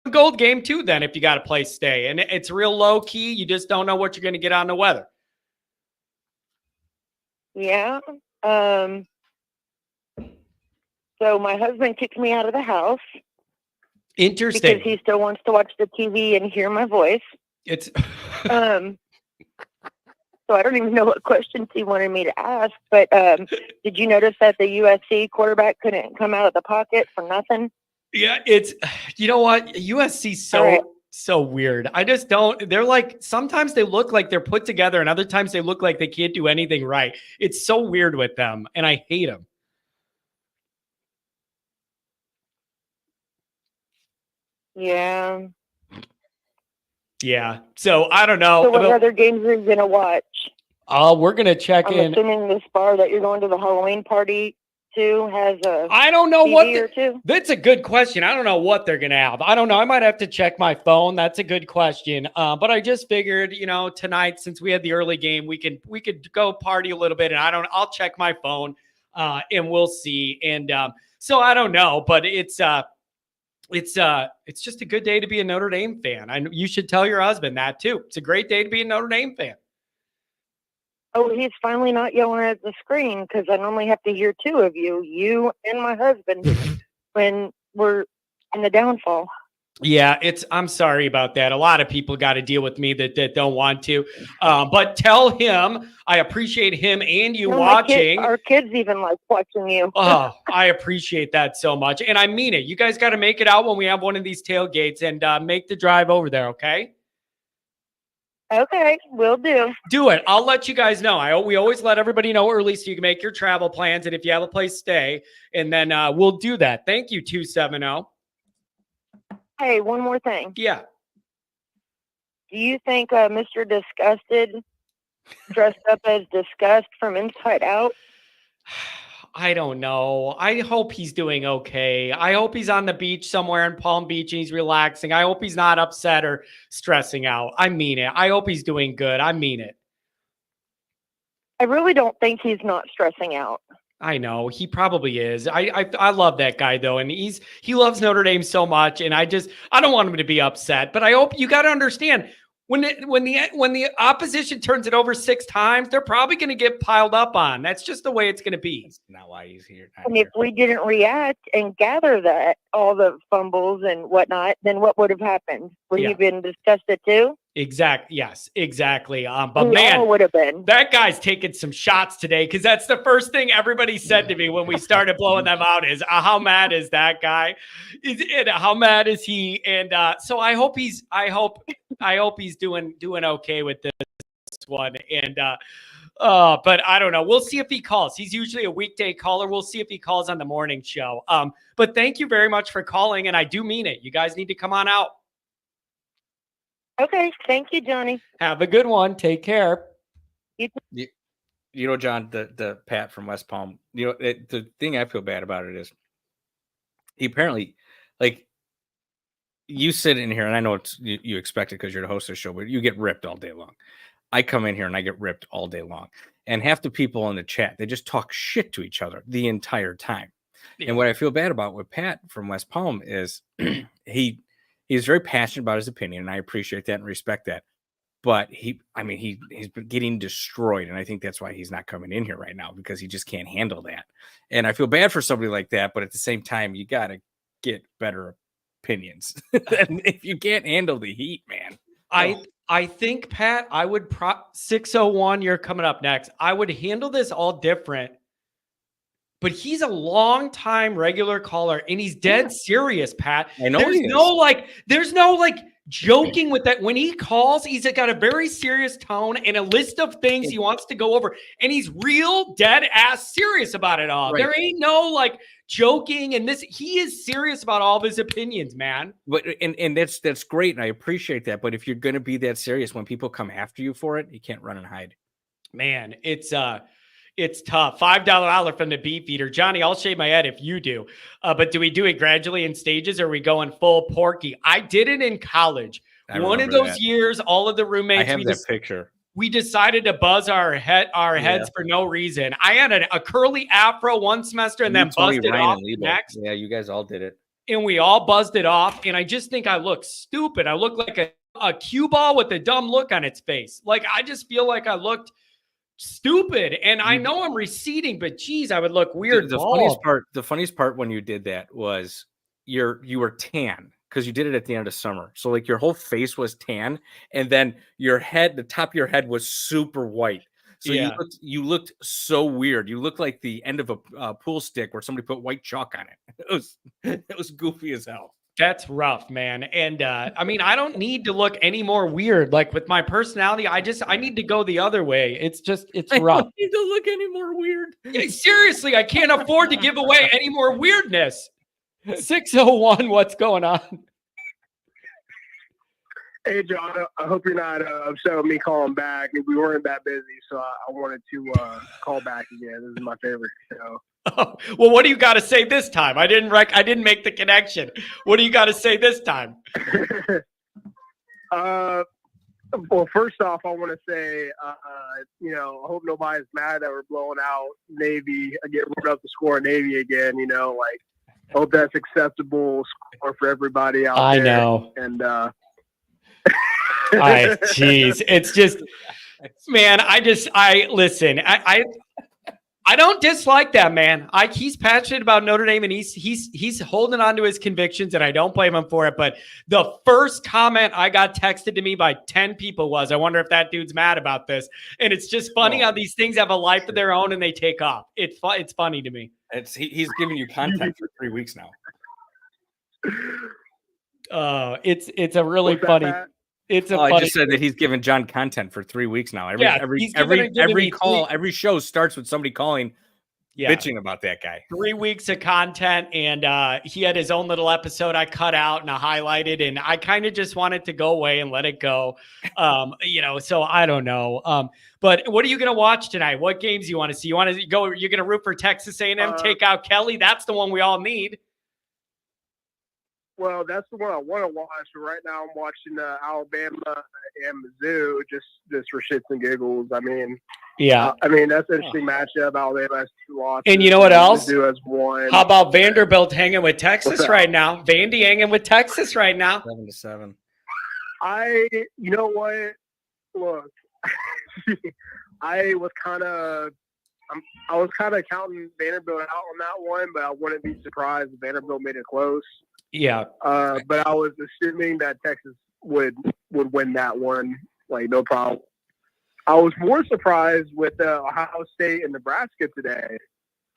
a gold game too, then if you got a place to stay, and it's real low key, you just don't know what you're going to get on the weather. Yeah. So my husband kicked me out of the house. Interesting. Because he still wants to watch the TV and hear my voice. It's so I don't even know what questions he wanted me to ask, but did you notice that the USC quarterback couldn't come out of the pocket for nothing? Yeah, it's, you know what? USC's so weird. I just don't, they're like, sometimes they look like they're put together and other times they look like they can't do anything right. It's so weird with them and I hate them. Yeah. Yeah. So I don't know. So what other games are you going to watch? We're going to check in. I'm assuming this bar that you're going to the Halloween party to has a I don't know TV or two? That's a good question. I don't know what they're going to have. I don't know. I might have to check my phone. That's a good question. But I just figured, tonight, since we had the early game, we could go party a little bit and I'll check my phone and we'll see. And so I don't know, but it's just a good day to be a Notre Dame fan. You should tell your husband that too. It's a great day to be a Notre Dame fan. Oh, he's finally not yelling at the screen because I normally have to hear 2 of you and my husband when we're in the downfall. Yeah, I'm sorry about that. A lot of people got to deal with me that don't want to. But tell him I appreciate him and you watching. Our kids even like watching you. Oh, I appreciate that so much. And I mean it. You guys got to make it out when we have one of these tailgates and make the drive over there, okay? Okay, will do. Do it. I'll let you guys know. We always let everybody know early so you can make your travel plans and if you have a place to stay. And then we'll do that. Thank you, 270. Hey, one more thing. Yeah. Do you think Mr. Disgusted dressed up as Disgust from Inside Out? I don't know. I hope he's doing okay. I hope he's on the beach somewhere in Palm Beach and he's relaxing. I hope he's not upset or stressing out. I mean it. I hope he's doing good. I mean it. I really don't think he's not stressing out. I know he probably is. I love that guy though. And he loves Notre Dame so much. And I don't want him to be upset, but I hope you got to understand when the opposition turns it over 6 times, they're probably going to get piled up on. That's just the way it's going to be. That's not why he's here. And if we didn't react and gather that all the fumbles and whatnot, then what would have happened? Would he have been disgusted too? Yes, exactly. But we man, all would have been. That guy's taking some shots today because that's the first thing everybody said to me when we started blowing them out is how mad is that guy? How mad is he? And so I hope he's doing okay with this one. And but I don't know. We'll see if he calls. He's usually a weekday caller. We'll see if he calls on the morning show. But thank you very much for calling, and I do mean it. You guys need to come on out. Okay. Thank you, Johnny. Have a good one. Take care. John, the Pat from West Palm, the thing I feel bad about it is he apparently, like, you sit in here, and I know you expect it because you're the host of the show, but you get ripped all day long. I come in here and I get ripped all day long. And half the people in the chat, they just talk shit to each other the entire time. Yeah. And what I feel bad about with Pat from West Palm is he's very passionate about his opinion, and I appreciate that and respect that. But he's been getting destroyed, and I think that's why he's not coming in here right now, because he just can't handle that. And I feel bad for somebody like that, but at the same time, you got to get better opinions. If you can't handle the heat, man. I think, Pat, I would 601, you're coming up next. I would handle this all different. But he's a long-time regular caller, and he's dead serious, Pat. I know there's no joking with that. When he calls, he's got a very serious tone and a list of things he wants to go over, and he's real dead ass serious about it all. Right. There ain't no joking, and he is serious about all of his opinions, man. But and that's great, and I appreciate that. But if you're going to be that serious, when people come after you for it, you can't run and hide. Man, it's tough. $5 from the beef eater. Johnny, I'll shave my head if you do. But do we do it gradually in stages, or are we going full Porky? I did it in college. One of those years, all of the roommates. I have that picture. We decided to buzz our heads for no reason. I had a curly afro one semester and then buzzed it off next. Yeah, you guys all did it. And we all buzzed it off. And I just think I look stupid. I look like a cue ball with a dumb look on its face. I just feel like I looked stupid, and I know I'm receding, but geez, I would look weird. The funniest part when you did that was you were tan, because you did it at the end of summer. So your whole face was tan, and then the top of your head was super white. So you looked so weird. You looked like the end of a pool stick where somebody put white chalk on it. It was goofy as hell. That's rough, man. And I don't need to look any more weird. With my personality, I need to go the other way. It's rough. I don't need to look any more weird. Seriously, I can't afford to give away any more weirdness. 601, what's going on? Hey, John, I hope you're not upset with me calling back. We weren't that busy, so I wanted to call back again. This is my favorite show. Oh, well, what do you got to say this time? I didn't make the connection. What do you got to say this time? Well, first off, I want to say, I hope nobody's mad that we're blowing out Navy, getting rid of the score of Navy again. Hope that's acceptable score for everybody out there. I know. And jeez, it's just, man. Listen. I don't dislike that man. He's passionate about Notre Dame, and he's holding on to his convictions, and I don't blame him for it. But the first comment I got texted to me by 10 people was, "I wonder if that dude's mad about this." And it's just funny how these things have a life of their own and they take off. It's funny to me. He's giving you content for 3 weeks now. It's a really funny. I just said that he's given John content for 3 weeks now. Every call, every show starts with somebody calling, bitching about that guy. 3 weeks of content, and he had his own little episode I cut out and I highlighted, and I kind of just wanted to go away and let it go. So I don't know. But what are you going to watch tonight? What games do you want to see? You want to go? You're going to root for Texas A&M, take out Kelly? That's the one we all need. Well, that's the one I want to watch. But right now, I'm watching Alabama and Mizzou just for shits and giggles. that's an interesting matchup. Alabama has 2 losses. And you know what else? Mizzou has 1. How about Vanderbilt hanging with Texas right now? Vandy hanging with Texas right now. 7-7. You know what? Look, I was kind of counting Vanderbilt out on that one, but I wouldn't be surprised if Vanderbilt made it close. Yeah. But I was assuming that Texas would win that one, no problem. I was more surprised with Ohio State and Nebraska today.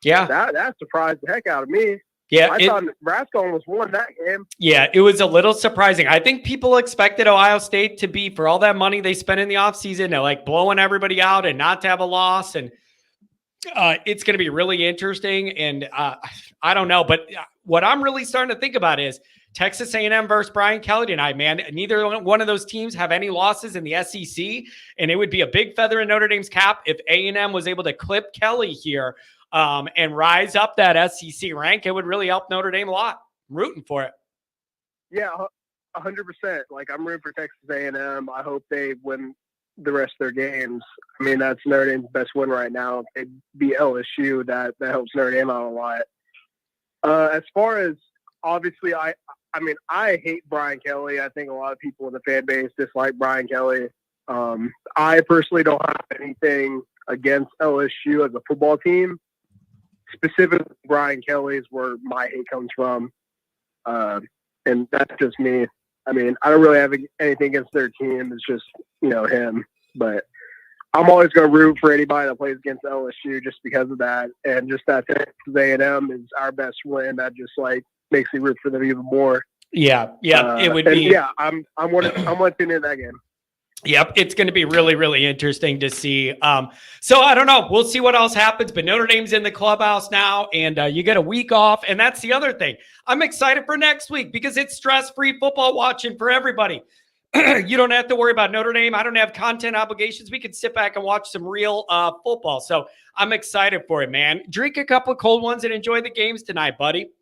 Yeah. That surprised the heck out of me. Yeah. I thought Nebraska almost won that game. Yeah, it was a little surprising. I think people expected Ohio State to be, for all that money they spent in the offseason, they're blowing everybody out and not to have a loss. And it's going to be really interesting. And I don't know, but what I'm really starting to think about is Texas A&M versus Brian Kelly tonight, man. Neither one of those teams have any losses in the SEC, and it would be a big feather in Notre Dame's cap if A&M was able to clip Kelly here and rise up that SEC rank. It would really help Notre Dame a lot. I'm rooting for it. Yeah, 100%. I'm rooting for Texas A&M. I hope they win the rest of their games. That's Notre Dame's best win right now. If they beat LSU, that helps Notre Dame out a lot. As far as, obviously, I hate Brian Kelly. I think a lot of people in the fan base dislike Brian Kelly. I personally don't have anything against LSU as a football team. Specifically, Brian Kelly's where my hate comes from. And that's just me. I mean, I don't really have anything against their team. It's just, him. But I'm always going to root for anybody that plays against LSU just because of that. And just that Texas A&M is our best win. That just, makes me root for them even more. Yeah. It would be. Yeah, I'm going to tune in that game. Yep, it's going to be really, really interesting to see. So I don't know. We'll see what else happens. But Notre Dame's in the clubhouse now, and you get a week off. And that's the other thing. I'm excited for next week because it's stress-free football watching for everybody. You don't have to worry about Notre Dame. I don't have content obligations. We can sit back and watch some real football. So I'm excited for it, man. Drink a couple of cold ones and enjoy the games tonight, buddy.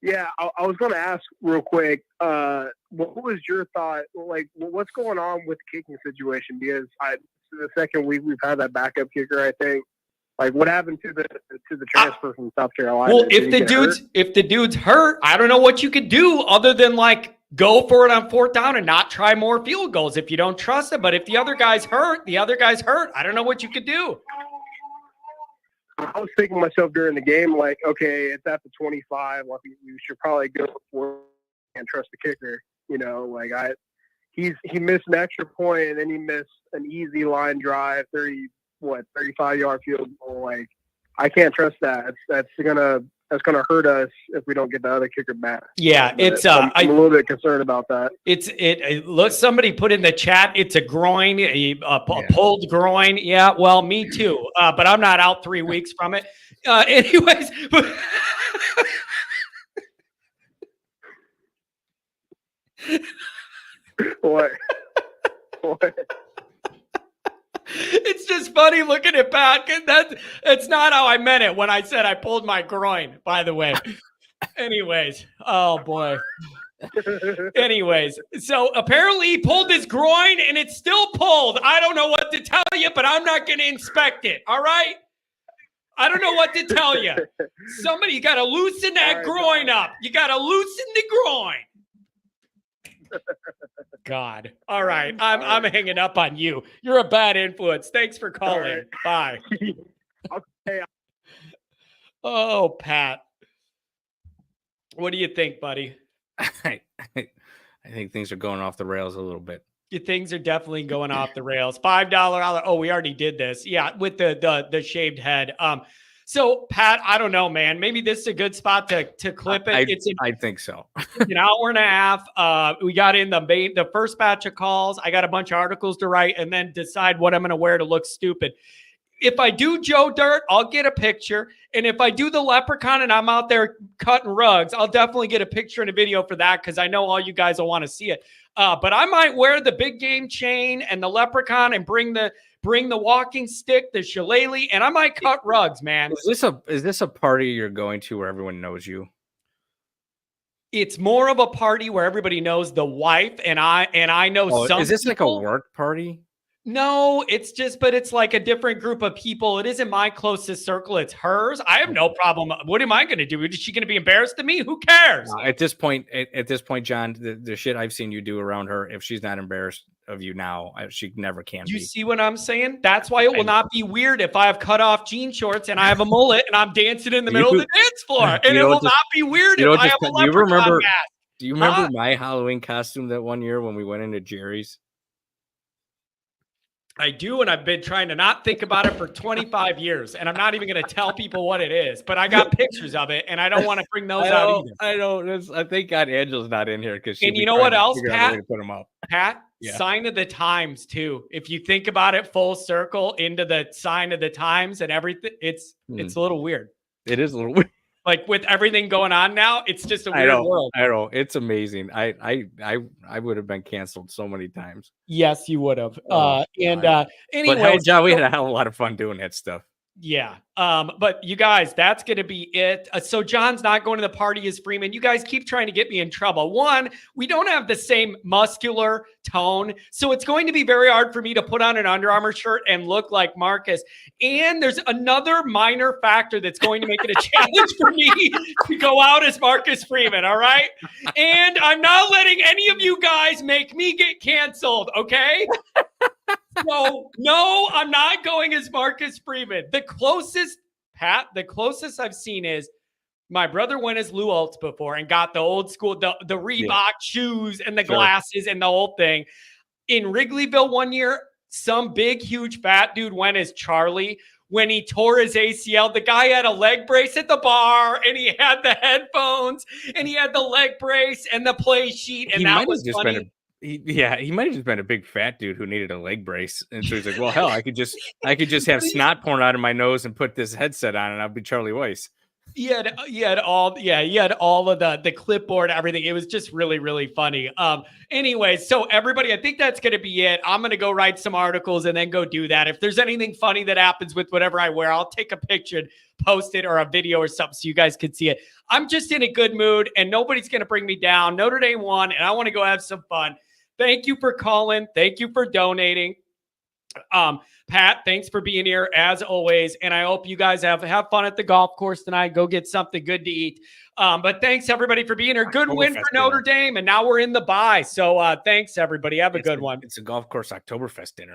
Yeah, I was going to ask real quick, what was your thought? What's going on with the kicking situation? Because the second week we've had that backup kicker, I think. What happened to the transfer from South Carolina? Well, if the dude's hurt, I don't know what you could do other than go for it on fourth down and not try more field goals if you don't trust him. But if the other guy's hurt, I don't know what you could do. I was thinking to myself during the game, okay, it's at the 25. We should probably go for it and trust the kicker. He missed an extra point and then he missed an easy line drive, 35-yard field goal. I can't trust that. That's gonna hurt us if we don't get the other kicker back. Yeah, I'm a little bit concerned about that. Look, somebody put in the chat, it's a groin, a pulled groin. Yeah, well, me too. But I'm not out 3 weeks from it. Anyways. What? It's just funny looking at Pat. That's not how I meant it when I said I pulled my groin, by the way. Anyways, oh boy. Anyways, so apparently he pulled his groin and it's still pulled. I don't know what to tell you, but I'm not going to inspect it. All right? I don't know what to tell you. Somebody, you got to loosen that groin up. You got to loosen the groin. God. All right. I'm hanging up on you. You're a bad influence. Thanks for calling. Bye. Okay. Oh, Pat. What do you think, buddy? I think things are going off the rails a little bit. Things are definitely going off the rails. $5. Oh, we already did this. Yeah, with the shaved head. So, Pat, I don't know, man. Maybe this is a good spot to clip it. I think so. An hour and a half. We got in the first batch of calls. I got a bunch of articles to write and then decide what I'm going to wear to look stupid. If I do Joe Dirt, I'll get a picture. And if I do the leprechaun and I'm out there cutting rugs, I'll definitely get a picture and a video for that because I know all you guys will want to see it. But I might wear the big game chain and the leprechaun and bring the walking stick, the shillelagh, and I might cut rugs, man. Is this a party you're going to where everyone knows you? It's more of a party where everybody knows the wife and I know some. Is this people. like a work party? No, but it's like a different group of people. It isn't my closest circle. It's hers. I have no problem. What am I going to do? Is she going to be embarrassed of me? Who cares? At this point, John, the shit I've seen you do around her, if she's not embarrassed of you now, she never can be. You see what I'm saying? That's why it will not be weird if I have cut off jean shorts and I have a mullet and I'm dancing in the middle of the dance floor. And it will not be weird if I have a leprechaun mask. Do you remember my Halloween costume that one year when we went into Jerry's? I do, and I've been trying to not think about it for 25 years, and I'm not even going to tell people what it is, but I got pictures of it, and I don't want to bring those out either. I don't. I thank God Angela's not in here because. And you know what else, Pat? Put them up. Pat, yeah. Sign of the times too. If you think about it, full circle into the sign of the times and everything, it's a little weird. It is a little weird. Like with everything going on now, it's just a weird world. I know. It's amazing. I would have been canceled so many times. Yes, you would have. Anyway, John, we had a hell of a lot of fun doing that stuff. Yeah. But you guys, that's going to be it. So John's not going to the party as Freeman. You guys keep trying to get me in trouble. One, we don't have the same muscular tone. So it's going to be very hard for me to put on an Under Armour shirt and look like Marcus. And there's another minor factor that's going to make it a challenge for me to go out as Marcus Freeman, all right? And I'm not letting any of you guys make me get canceled, okay? So, no, I'm not going as Marcus Freeman. The closest I've seen is my brother went as Lou Holtz before and got the old school, the Reebok shoes and the glasses and the whole thing. In Wrigleyville one year, some big, huge fat dude went as Charlie when he tore his ACL. The guy had a leg brace at the bar, and he had the headphones, and he had the leg brace and the play sheet, and that was funny. He might have just been a big fat dude who needed a leg brace, and so he's like, "Well, hell, I could just have snot pouring out of my nose and put this headset on, and I'll be Charlie Weiss." He had all of the clipboard, everything. It was just really, really funny. Anyway, so everybody, I think that's going to be it. I'm going to go write some articles and then go do that. If there's anything funny that happens with whatever I wear, I'll take a picture and post it or a video or something so you guys can see it. I'm just in a good mood and nobody's going to bring me down. Notre Dame won and I want to go have some fun. Thank you for calling. Thank you for donating. Pat, thanks for being here as always. And I hope you guys have fun at the golf course tonight. Go get something good to eat. But thanks everybody for being here. Good win for Notre Dame. And now we're in the bye. So thanks everybody. Have a good one. It's a golf course Oktoberfest dinner.